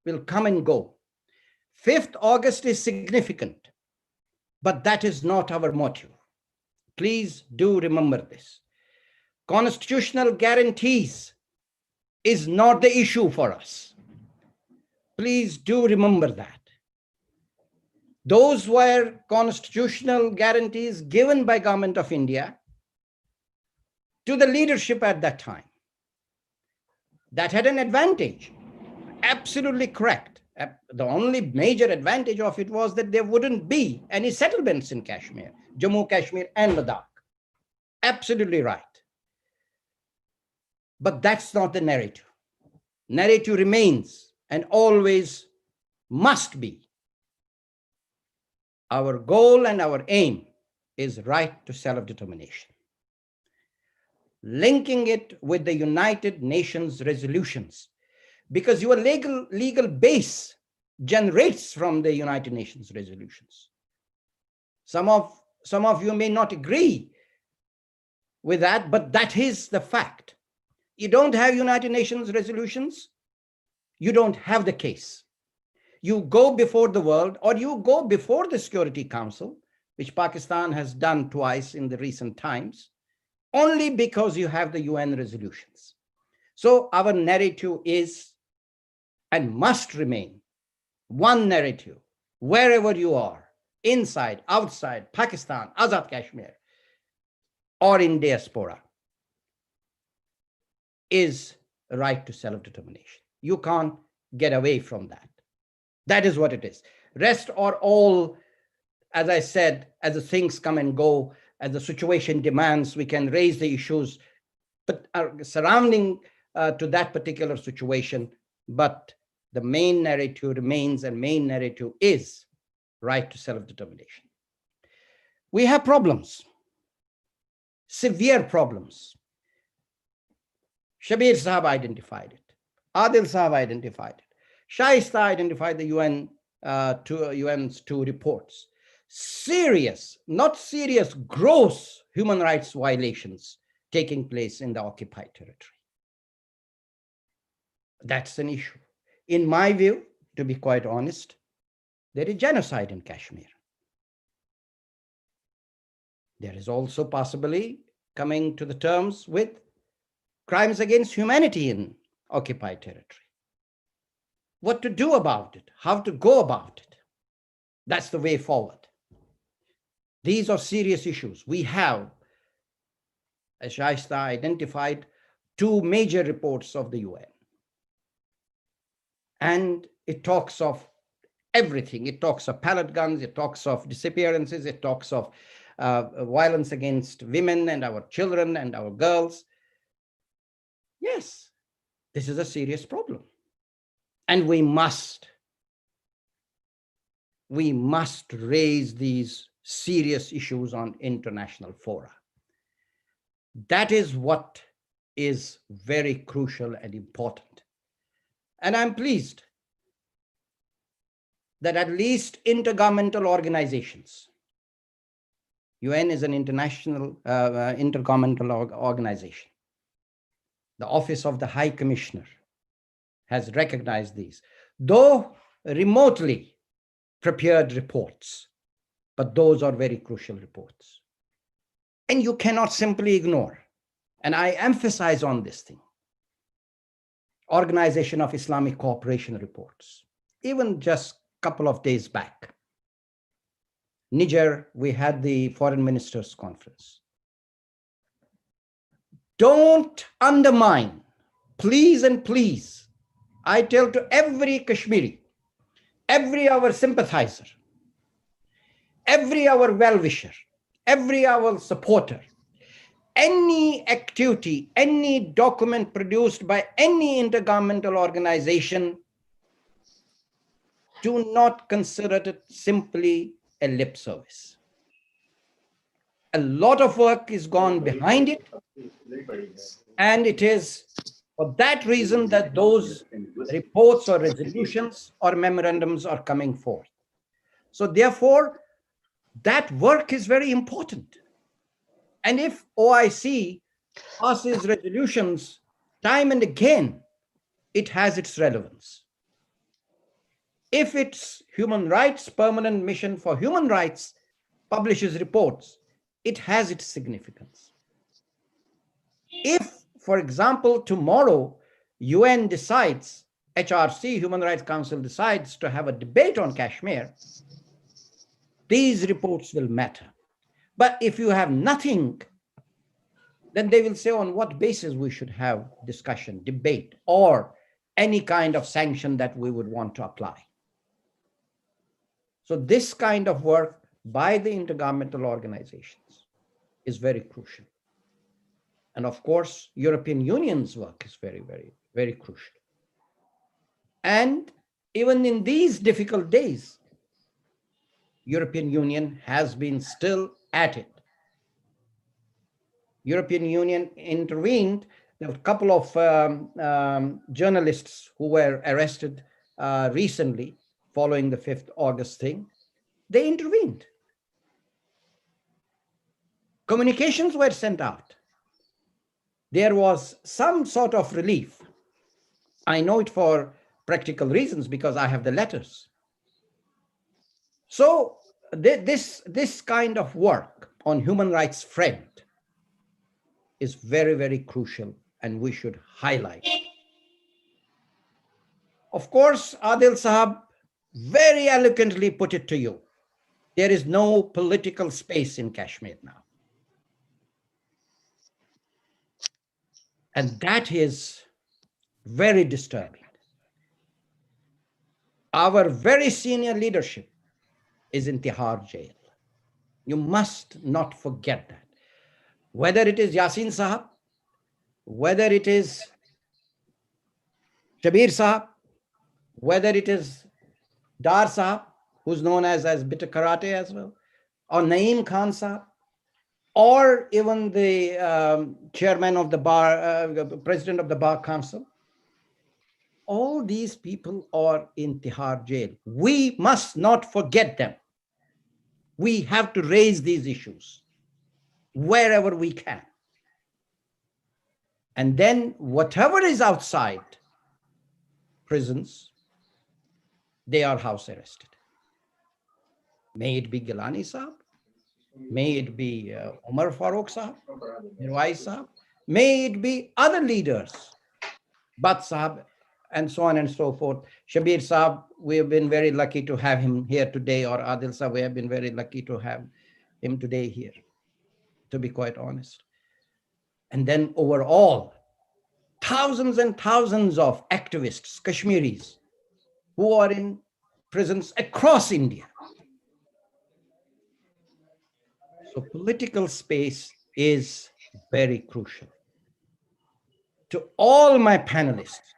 C: will come and go. 5th August is significant, but that is not our motive. Please do remember this. Constitutional guarantees is not the issue for us. Please do remember that. Those were constitutional guarantees given by Government of India to the leadership at that time. That had an advantage. Absolutely correct. The only major advantage of it was that there wouldn't be any settlements in Kashmir, Jammu, Kashmir, and Ladakh. Absolutely right. But that's not the narrative. Narrative remains and always must be. Our goal and our aim is right to self-determination. Linking it with the United Nations resolutions, because your legal base generates from the United Nations resolutions. Some of you may not agree with that, but that is the fact. You don't have United Nations resolutions, you don't have the case. You go before the world, or you go before the Security Council, which Pakistan has done twice in the recent times, only because you have the UN resolutions. So our narrative is and must remain one narrative, wherever you are, inside, outside, Pakistan, Azad Kashmir, or in diaspora, is a right to self-determination. You can't get away from that. That is what it is. Rest are all, as I said, as the things come and go, as the situation demands, we can raise the issues but surrounding to that particular situation. But the main narrative remains, and main narrative is right to self-determination. We have problems, severe problems. Shabir Sahab identified it. Adil Sahab identified it. Shaista identified the UN's two reports. Serious, not serious, gross human rights violations taking place in the occupied territory. That's an issue. In my view, to be quite honest, there is genocide in Kashmir. There is also possibly coming to the terms with crimes against humanity in occupied territory. What to do about it, how to go about it. That's the way forward. These are serious issues. We have, as Shaista identified, two major reports of the UN. And it talks of everything. It talks of pellet guns, it talks of disappearances, it talks of violence against women and our children and our girls. Yes, this is a serious problem. And we must raise these serious issues on international fora. That is what is very crucial and important. And I'm pleased that at least intergovernmental organizations, UN is an international intergovernmental organization. The Office of the High Commissioner has recognized these, though remotely prepared reports, but those are very crucial reports. And you cannot simply ignore, and I emphasize on this thing, Organization of Islamic Cooperation reports. Even just a couple of days back, Niger, we had the Foreign Ministers Conference. Don't undermine, please and please, I tell to every Kashmiri, every our sympathizer, every our well-wisher, every our supporter, any activity, any document produced by any intergovernmental organization, do not consider it simply a lip service. A lot of work is gone behind it, and it is for that reason that those reports or resolutions or memorandums are coming forth. So therefore, that work is very important. And if OIC passes resolutions time and again, it has its relevance. If its Human Rights Permanent Mission for Human Rights publishes reports, it has its significance. If, for example, tomorrow UN decides, HRC, Human Rights Council decides to have a debate on Kashmir, these reports will matter. But if you have nothing, then they will say on what basis we should have discussion, debate, or any kind of sanction that we would want to apply. So this kind of work by the intergovernmental organizations is very crucial. And of course, European Union's work is very, very, very crucial. And even in these difficult days, European Union has been still at it. European Union intervened. There were a couple of journalists who were arrested recently following the 5th August thing. They intervened. Communications were sent out. There was some sort of relief. I know it for practical reasons because I have the letters. So this kind of work on human rights front is very, very crucial, and we should highlight. Of course, Adil Sahab very eloquently put it to you. There is no political space in Kashmir now. And that is very disturbing. Our very senior leadership is in Tihar jail. You must not forget that. Whether it is Yasin Sahab, whether it is Shabir Sahab, whether it is Dar Sahab, who's known as Bitter Karate as well, or Naeem Khan Sahab, or even the chairman of the bar, president of the Bar Council, all these people are in Tihar jail. We must not forget them. We have to raise these issues wherever we can. And then whatever is outside prisons, they are house arrested. May it be Gilani Sahab, may it be Umar Farooq Sahab, Mirwais Sahab, may it be other leaders, Bat Sahab, and so on and so forth. Shabir Sahab, we have been very lucky to have him here today, or Adil Sahab, we have been very lucky to have him today here, to be quite honest. And then overall, thousands and thousands of activists, Kashmiris, who are in prisons across India. So political space is very crucial. To all my panelists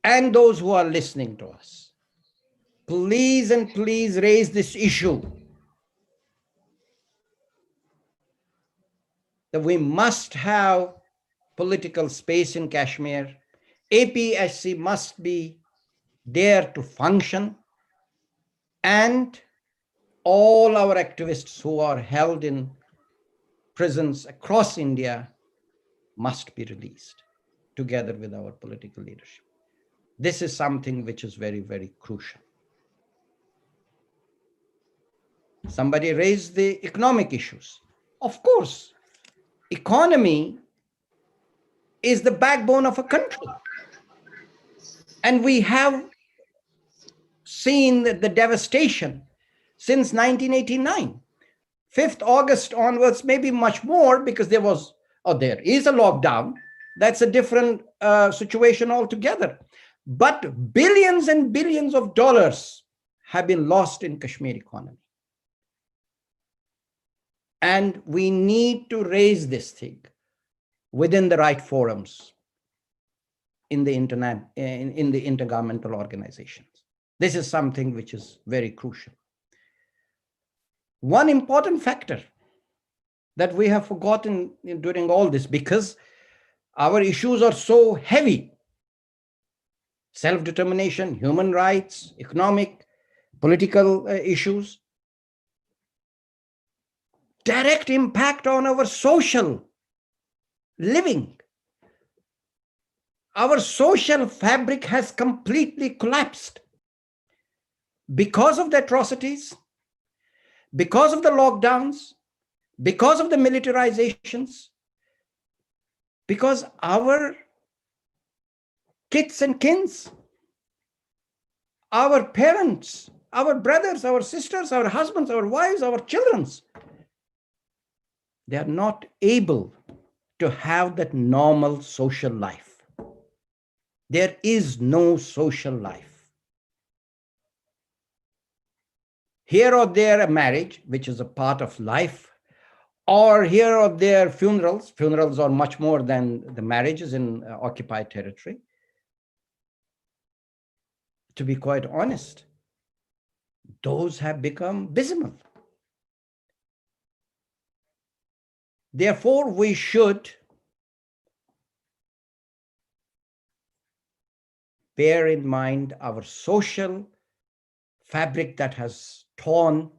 C: and those who are listening to us, please and please raise this issue that we must have political space in Kashmir. APSC must be there to function, and all our activists who are held in prisons across India must be released together with our political leadership. This is something which is very, very crucial. Somebody raised the economic issues. Of course, economy is the backbone of a country. And we have seen the devastation since 1989. 5th August onwards, maybe much more, because there is a lockdown. That's a different situation altogether. But billions and billions of dollars have been lost in Kashmir economy. And we need to raise this thing within the right forums in the intergovernmental organizations. This is something which is very crucial. One important factor that we have forgotten during all this, because our issues are so heavy: self-determination, human rights, economic, political issues, direct impact on our social living. Our social fabric has completely collapsed because of the atrocities, because of the lockdowns, because of the militarizations, because our kith and kins, our parents, our brothers, our sisters, our husbands, our wives, our children, they are not able to have that normal social life. There is no social life. Here or there, a marriage, which is a part of life, or here or there, funerals. Funerals are much more than the marriages in occupied territory. To be quite honest, those have become abysmal. Therefore, we should bear in mind our social fabric that has torn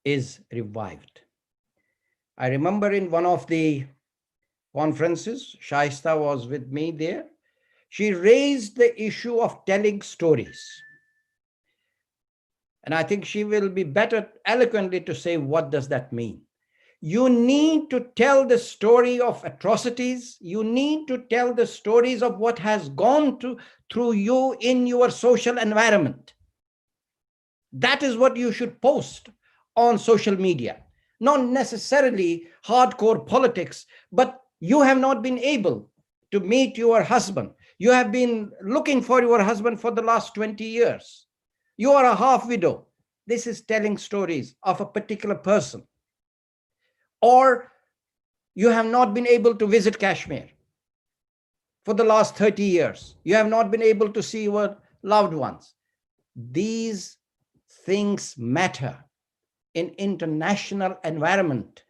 C: is revived. I remember in one of the conferences, Shaista was with me there. She raised the issue of telling stories. And I think she will be better eloquently to say, what does that mean? You need to tell the story of atrocities. You need to tell the stories of what has gone through you in your social environment. That is what you should post on social media. Not necessarily hardcore politics, but you have not been able to meet your husband. You have been looking for your husband for the last 20 years. You are a half widow. This is telling stories of a particular person. Or you have not been able to visit Kashmir for the last 30 years. You have not been able to see your loved ones. These things matter in international environment,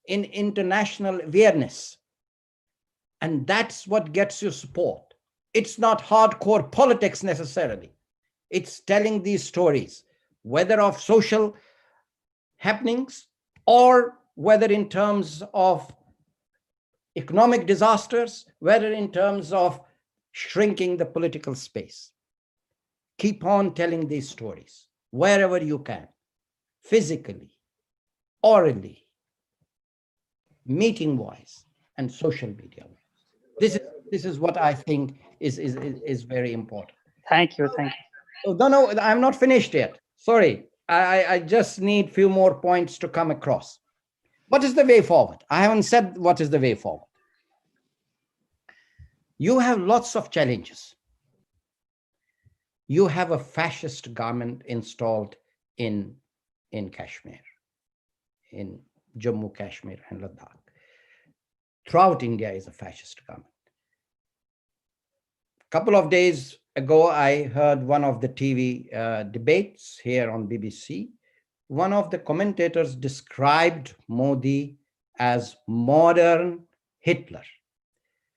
C: in international awareness. And that's what gets you support. It's not hardcore politics necessarily. It's telling these stories, whether of social happenings or whether in terms of economic disasters, whether in terms of shrinking the political space. Keep on telling these stories wherever you can, physically, orally, meeting-wise, and social media. This is what I think is very important.
B: Thank you. Thank you.
C: Oh, no, I'm not finished yet. Sorry, I just need few more points to come across. What is the way forward? I haven't said what is the way forward. You have lots of challenges. You have a fascist government installed in Kashmir, in Jammu, Kashmir, and Ladakh. Throughout India is a fascist government. A couple of days ago, I heard one of the TV debates here on BBC. One of the commentators described Modi as modern Hitler.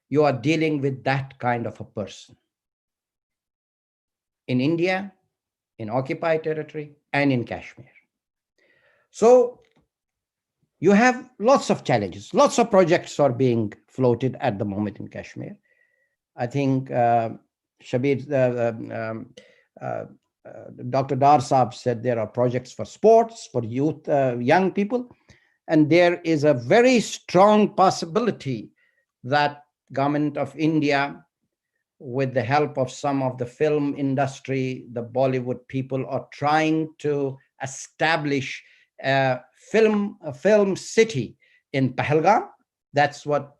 C: You are dealing with that kind of a person in India, in occupied territory, and in Kashmir. So you have lots of challenges. Lots of projects are being floated at the moment in Kashmir. I think Shabir, Dr. Dar Saab said there are projects for sports, for youth, young people, and there is a very strong possibility that Government of India, with the help of some of the film industry, the Bollywood people, are trying to establish a film city in Pahalgam. That's what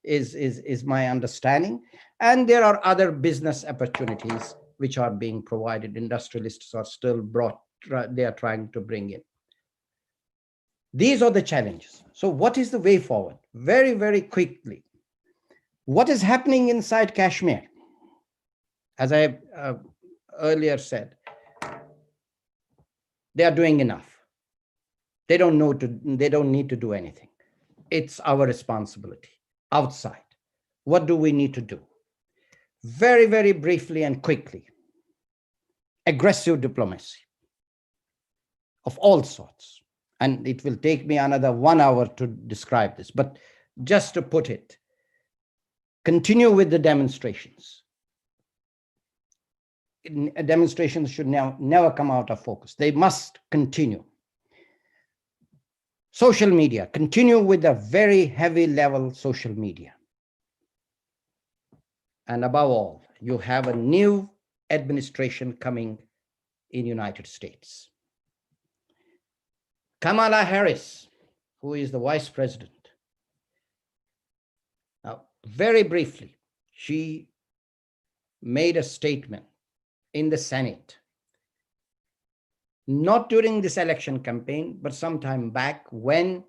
C: is my understanding. And there are other business opportunities which are being provided. Industrialists are still they are trying to bring in. These are the challenges. So what is the way forward? Very, very quickly. What is happening inside Kashmir? As I earlier said, they are doing enough. They don't need to do anything. It's our responsibility outside. What do we need to do? Very, very briefly and quickly. Aggressive diplomacy of all sorts. And it will take me another 1 hour to describe this, but just to put it, continue with the demonstrations. Demonstrations should never come out of focus. They must continue. Social media, continue with a very heavy level social media. And above all, you have a new administration coming in United States. Kamala Harris, who is the vice president, very briefly, she made a statement in the Senate, not during this election campaign, but sometime back when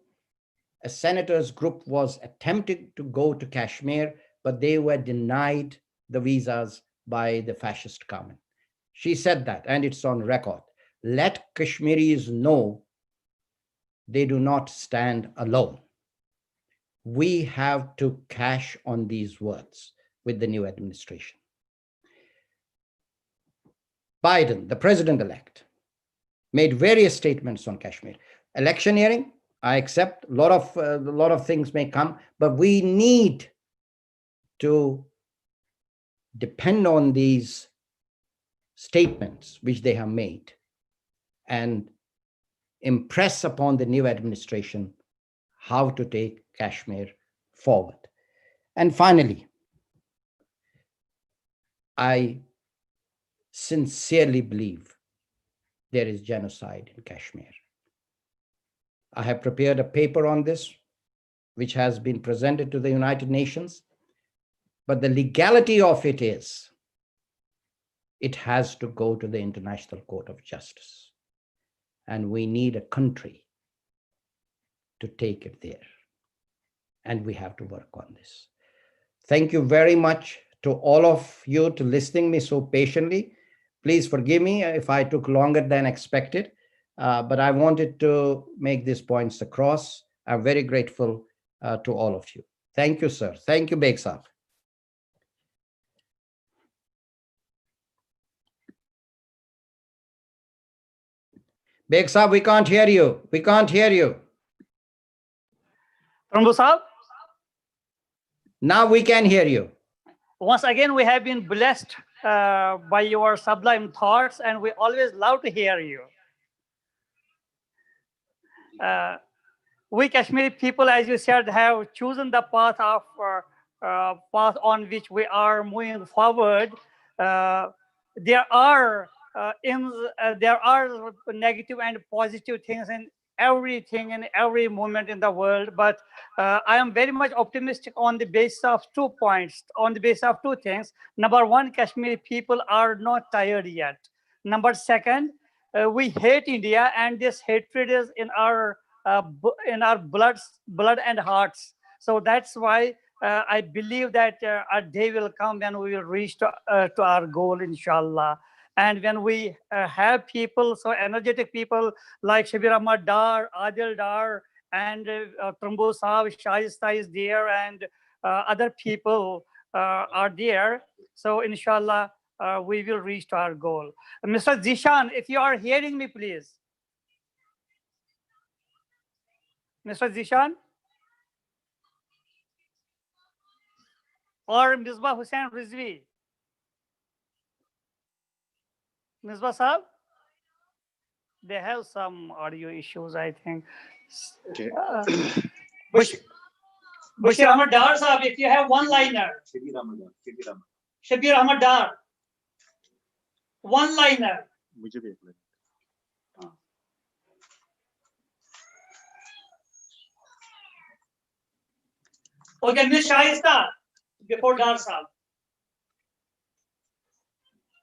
C: a senator's group was attempting to go to Kashmir, but they were denied the visas by the fascist government. She said that, and it's on record. Let Kashmiris know they do not stand alone. We have to cash on these words with the new administration. Biden, the president-elect, made various statements on Kashmir. Electioneering, I accept, a lot of things may come, but we need to depend on these statements which they have made and impress upon the new administration how to take Kashmir forward. And finally, I sincerely believe there is genocide in Kashmir. I have prepared a paper on this, which has been presented to the United Nations, but the legality of it is, it has to go to the International Court of Justice. And we need a country to take it there. And we have to work on this. Thank you very much to all of you to listening me so patiently. Please forgive me if I took longer than expected, but I wanted to make these points across. I'm very grateful to all of you. Thank you, sir. Thank you, Beg Saab. Beg Saab, we can't hear you. We can't hear you.
B: Trumbu Saab,
C: Now we can hear you.
B: once again, we have been blessed by your sublime thoughts, and we always love to hear you. We Kashmiri people, as you said, have chosen the path of path on which we are moving forward. There are negative and positive things in everything and every moment in the world, but I am very much optimistic on the basis of 2 points, on the basis of 2 things. Number one, Kashmiri people are not tired yet. Number second, we hate India, and this hatred is in our blood and hearts. So that's why I believe that a day will come when we will reach to our goal, inshallah. And when we have people, so energetic people like Shabir Ahmad Dar, Adil Dar, and Trumbu Saab, Shaista is there, and other people are there. So inshallah, we will reach to our goal. Mr. Zishan, if you are hearing me, please. Mr. Zishan? Or Misbah Hussain Rizvi? Misbah Saab? They have some audio issues, I think.
A: Okay.
B: Bashir Ahmad Dar Saab, if you have one-liner. Shabir Ahmad Dar. One-liner. Okay, Ms. Shaista, before Dar Saab.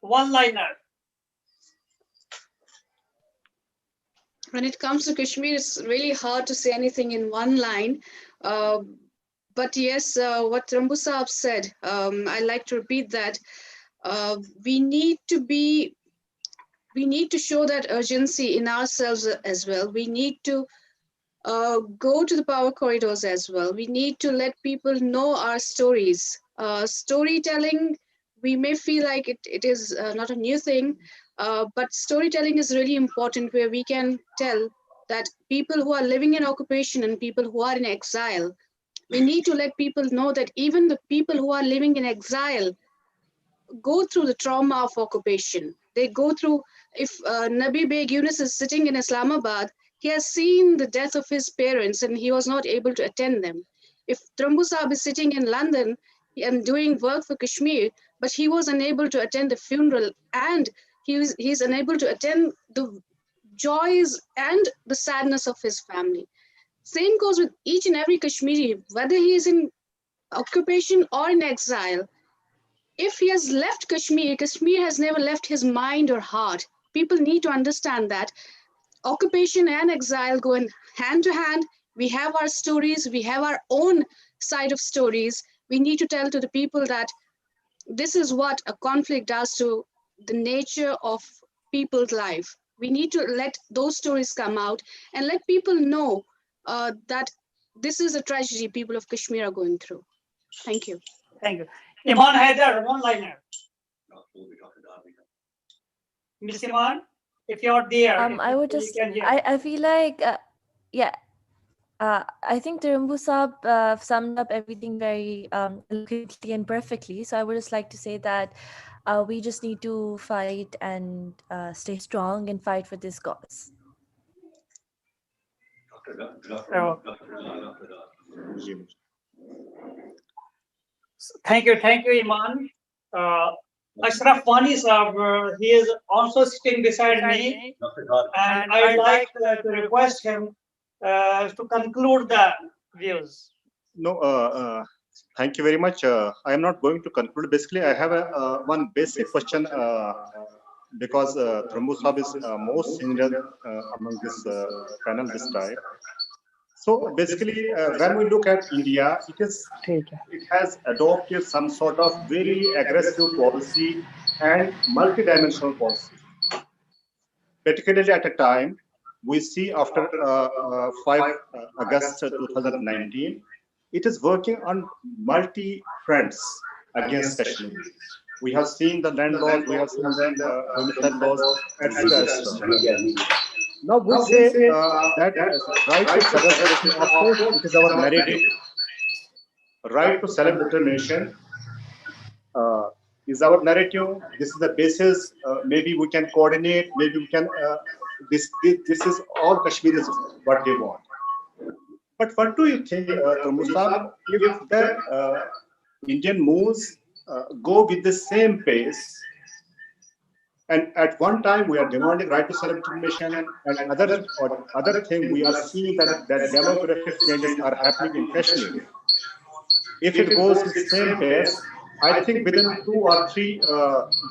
B: One-liner.
D: When it comes to Kashmir, it's really hard to say anything in one line. But yes, what Trumbu Saab said, I like to repeat that. We need to show that urgency in ourselves as well. We need to go to the power corridors as well. We need to let people know our stories. Storytelling, we may feel like it is not a new thing, but storytelling is really important, where we can tell that people who are living in occupation and people who are in exile, we need to let people know that even the people who are living in exile go through the trauma of occupation. They go through, if Nabi Beg Yunus is sitting in Islamabad, he has seen the death of his parents and he was not able to attend them. If Trumbu Saab is sitting in London and doing work for Kashmir, but he was unable to attend the funeral, and he's unable to attend the joys and the sadness of his family. Same goes with each and every Kashmiri, whether he is in occupation or in exile, if he has left Kashmir, Kashmir has never left his mind or heart. People need to understand that occupation and exile go in hand to hand. We have our stories, we have our own side of stories. We need to tell to the people that this is what a conflict does to the nature of people's life. We need to let those stories come out and let people know that this is a tragedy people of Kashmir are going through. Thank you.
B: Thank you. Iman Haider, one-liner. Miss Iman, if you're there,
G: I would
B: you
G: just,
B: can hear.
G: I feel like, yeah, I think Tirumbu Saab summed up everything very eloquently and perfectly. So I would just like to say that we just need to fight and stay strong and fight for this cause.
B: So, thank you, Iman. Ashraf Wani Saab, he is also sitting beside me, and I'd like to request him to conclude the views.
A: No, thank you very much. I am not going to conclude. Basically, I have one basic question because Tirumbu Saab is most senior among this panel this time. So basically, when we look at India, it has adopted some sort of very aggressive policy and multidimensional policy. Particularly at a time, we see after 5 August 2019, it is working on multi-fronts against Kashmir. We have seen the land laws, we have seen the homicide laws, etc. Now we say that right to self-determination, of course, it is our narrative. Right to self-determination is our narrative. This is the basis. Maybe we can coordinate. Maybe we can. This is all Kashmiris what they want. But what do you think, Tirumbu Saab, if the Indian moves go with the same pace? And at one time we are demanding right to self-determination, and other thing we are seeing that demographic changes are happening in Kashmir. If it goes with the same pace, I think within 2 or 3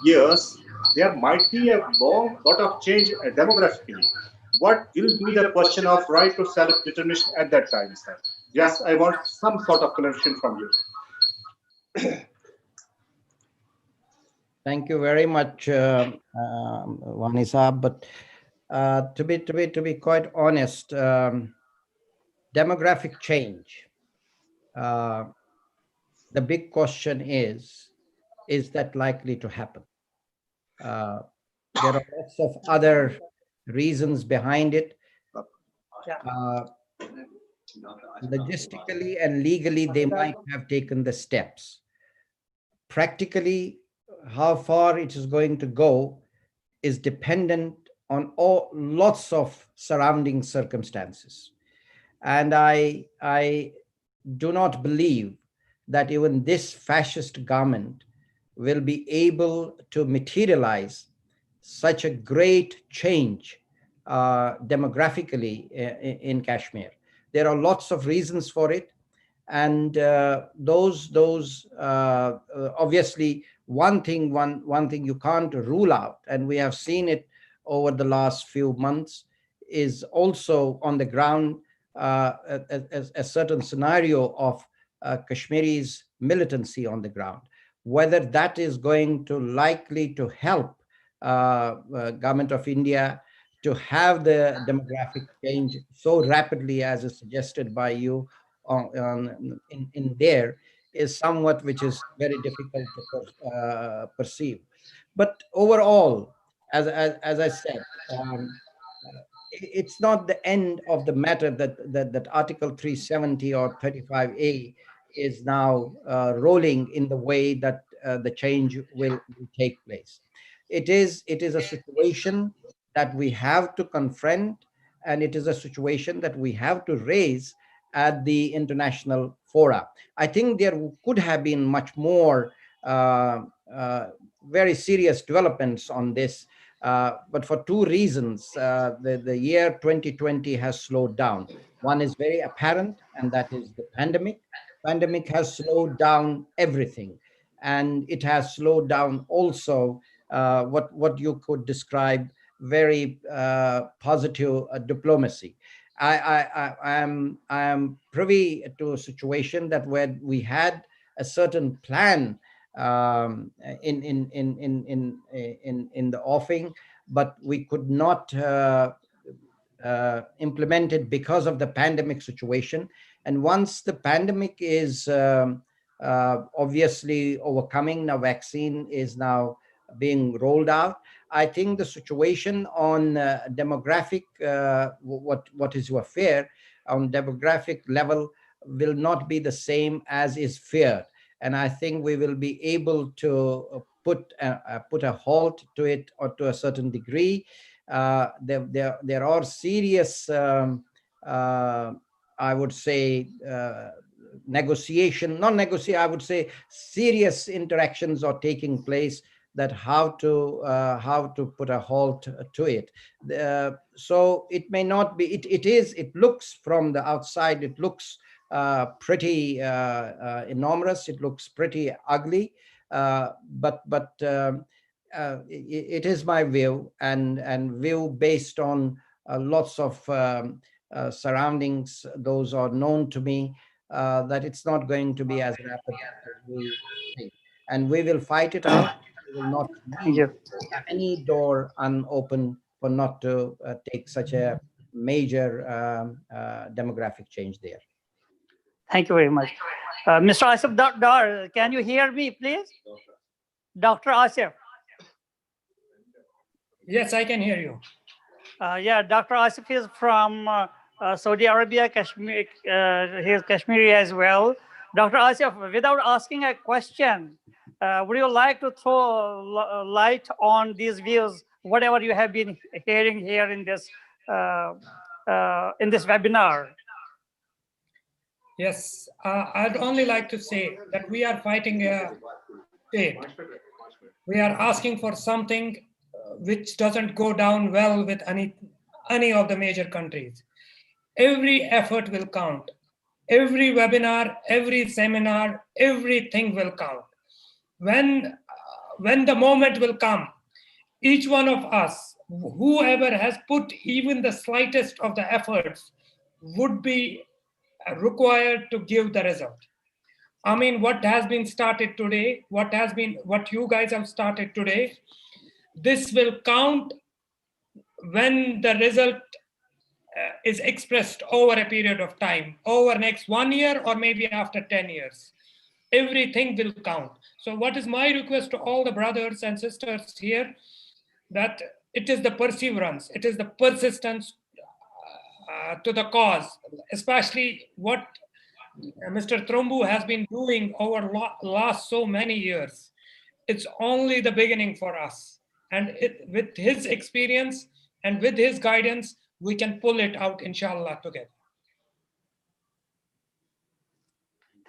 A: years there might be a lot of change demographically. What will be the question of right to self-determination at that time, sir? Yes, I want some sort of clarification from you.
C: Thank you very much, Wani Saab. But to be quite honest, demographic change. The big question is that likely to happen? There are lots of other reasons behind it. Logistically and legally, they might have taken the steps. Practically, how far it is going to go is dependent on lots of surrounding circumstances. And I do not believe that even this fascist government will be able to materialize such a great change demographically in Kashmir. There are lots of reasons for it. And those obviously one thing you can't rule out, and we have seen it over the last few months, is also on the ground a certain scenario of Kashmiri's militancy on the ground. Whether that is going to likely to help government of India to have the demographic change so rapidly as is suggested by you in there is somewhat which is very difficult to perceive. But overall, as I said, it's not the end of the matter that Article 370 or 35A is now rolling in the way that the change will take place. It is a situation that we have to confront, and it is a situation that we have to raise at the international fora. I think there could have been much more very serious developments on this, but for two reasons, the year 2020 has slowed down. One is very apparent, and that is the pandemic. pandemic has slowed down everything, and it has slowed down also what you could describe very positive diplomacy. I am privy to a situation that where we had a certain plan in the offing, but we could not implement it because of the pandemic situation. And once the pandemic is obviously overcoming, the vaccine is now being rolled out, I think the situation on demographic, what is your fear on demographic level will not be the same as is feared. And I think we will be able to put a halt to it, or to a certain degree. There are serious, I would say, negotiation, not negotiate, I would say serious interactions are taking place, that how to put a halt to it. So it may not be, it looks from the outside, it looks pretty enormous, it looks pretty ugly, but it is my view, and view based on lots of surroundings, those are known to me, that it's not going to be as rapid as we think, and we will fight it out. We will not
B: Thank you.
C: any door unopened for not to take such a major demographic change there.
B: Thank you very much. Mr. Asif Dar, can you hear me, please? Dr. Asif.
F: Yes, I can hear you.
B: Yeah, Dr. Asif is from Saudi Arabia, Kashmir. He is Kashmiri as well. Dr. Asif, without asking a question, would you like to throw light on these views, whatever you have been hearing here in this webinar?
F: Yes, I'd only like to say that we are fighting a state. We are asking for something which doesn't go down well with any of the major countries. Every effort will count. Every webinar, every seminar, everything will count. When the moment will come, each one of us, whoever has put even the slightest of the efforts, would be required to give the result. I mean, what has been started today, what you guys have started today, this will count when the result is expressed over a period of time, over next 1 year or maybe after 10 years. Everything will count. So what is my request to all the brothers and sisters here, that it is the perseverance, it is the persistence to the cause, especially what Mr. Trumbu has been doing over last so many years. It's only the beginning for us. And with his experience and with his guidance, we can pull it out, inshallah, together.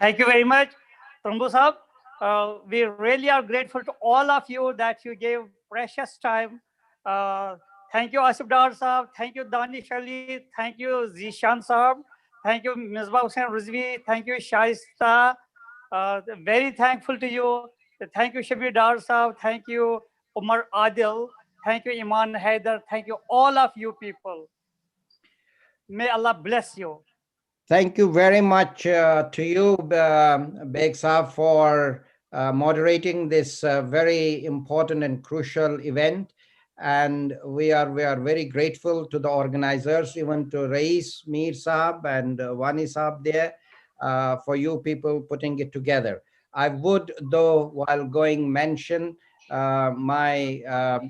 B: Thank you very much, Trumbu Sahab. We really are grateful to all of you that you gave precious time. Thank you, Asif Dar Sahab. Thank you, Danish Ali. Thank you, Zishan Sahab. Thank you, Misbah Hussain Rizvi. Thank you, Shaista. Very thankful to you. Thank you, Shabir Dar Sahab. Thank you, Umar Adil. Thank you, Iman Haider. Thank you, all of you people. May Allah bless you.
C: Thank you very much to you, Beg Saab, for moderating this very important and crucial event. And we are very grateful to the organizers, even to Rais, Mir Saab and Wani Saab there, for you people putting it together. I would, though, while going, mention my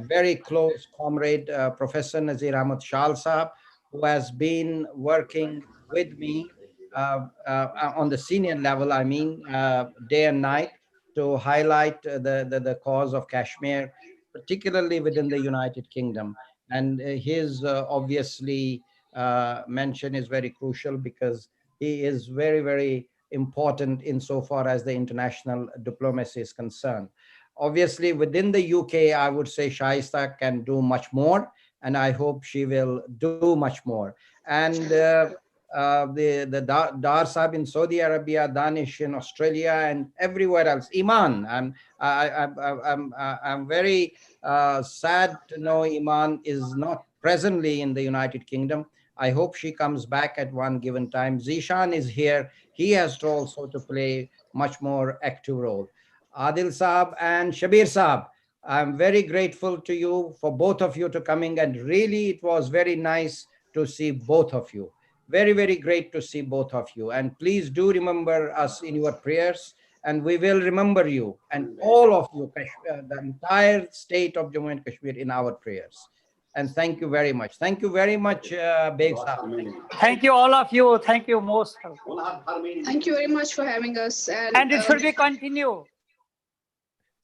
C: very close comrade, Professor Nazir Ahmad Shal Saab, who has been working with me on the senior level, I mean, day and night, to highlight the cause of Kashmir, particularly within the United Kingdom. And his obviously mention is very crucial, because he is very, very important insofar as the international diplomacy is concerned. Obviously, within the UK, I would say Shaista can do much more, and I hope she will do much more. And Dar Sahib in Saudi Arabia, Danish in Australia, and everywhere else. Iman, I'm very sad to know Iman is not presently in the United Kingdom. I hope she comes back at one given time. Zishan is here. He has to also to play much more active role. Adil Saab and Shabir Saab, I'm very grateful to you for both of you to coming, and really it was very nice to see both of you. Very, very great to see both of you. And please do remember us in your prayers, and we will remember you and all of you, the entire state of Jammu and Kashmir, in our prayers. And thank you very much. Thank you very much, Beg Sahab.
B: Thank you, all of you. Thank you most.
D: Thank you very much for having us.
B: And it should be continue.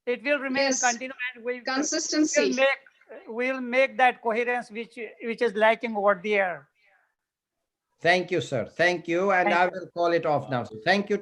B: It will remain
D: Yes.
B: continue, and
D: Consistency.
B: we'll make that coherence which is lacking over there.
C: Thank you, sir. Thank you. And
B: Thank
C: I
B: you.
C: will call it off now. So thank you.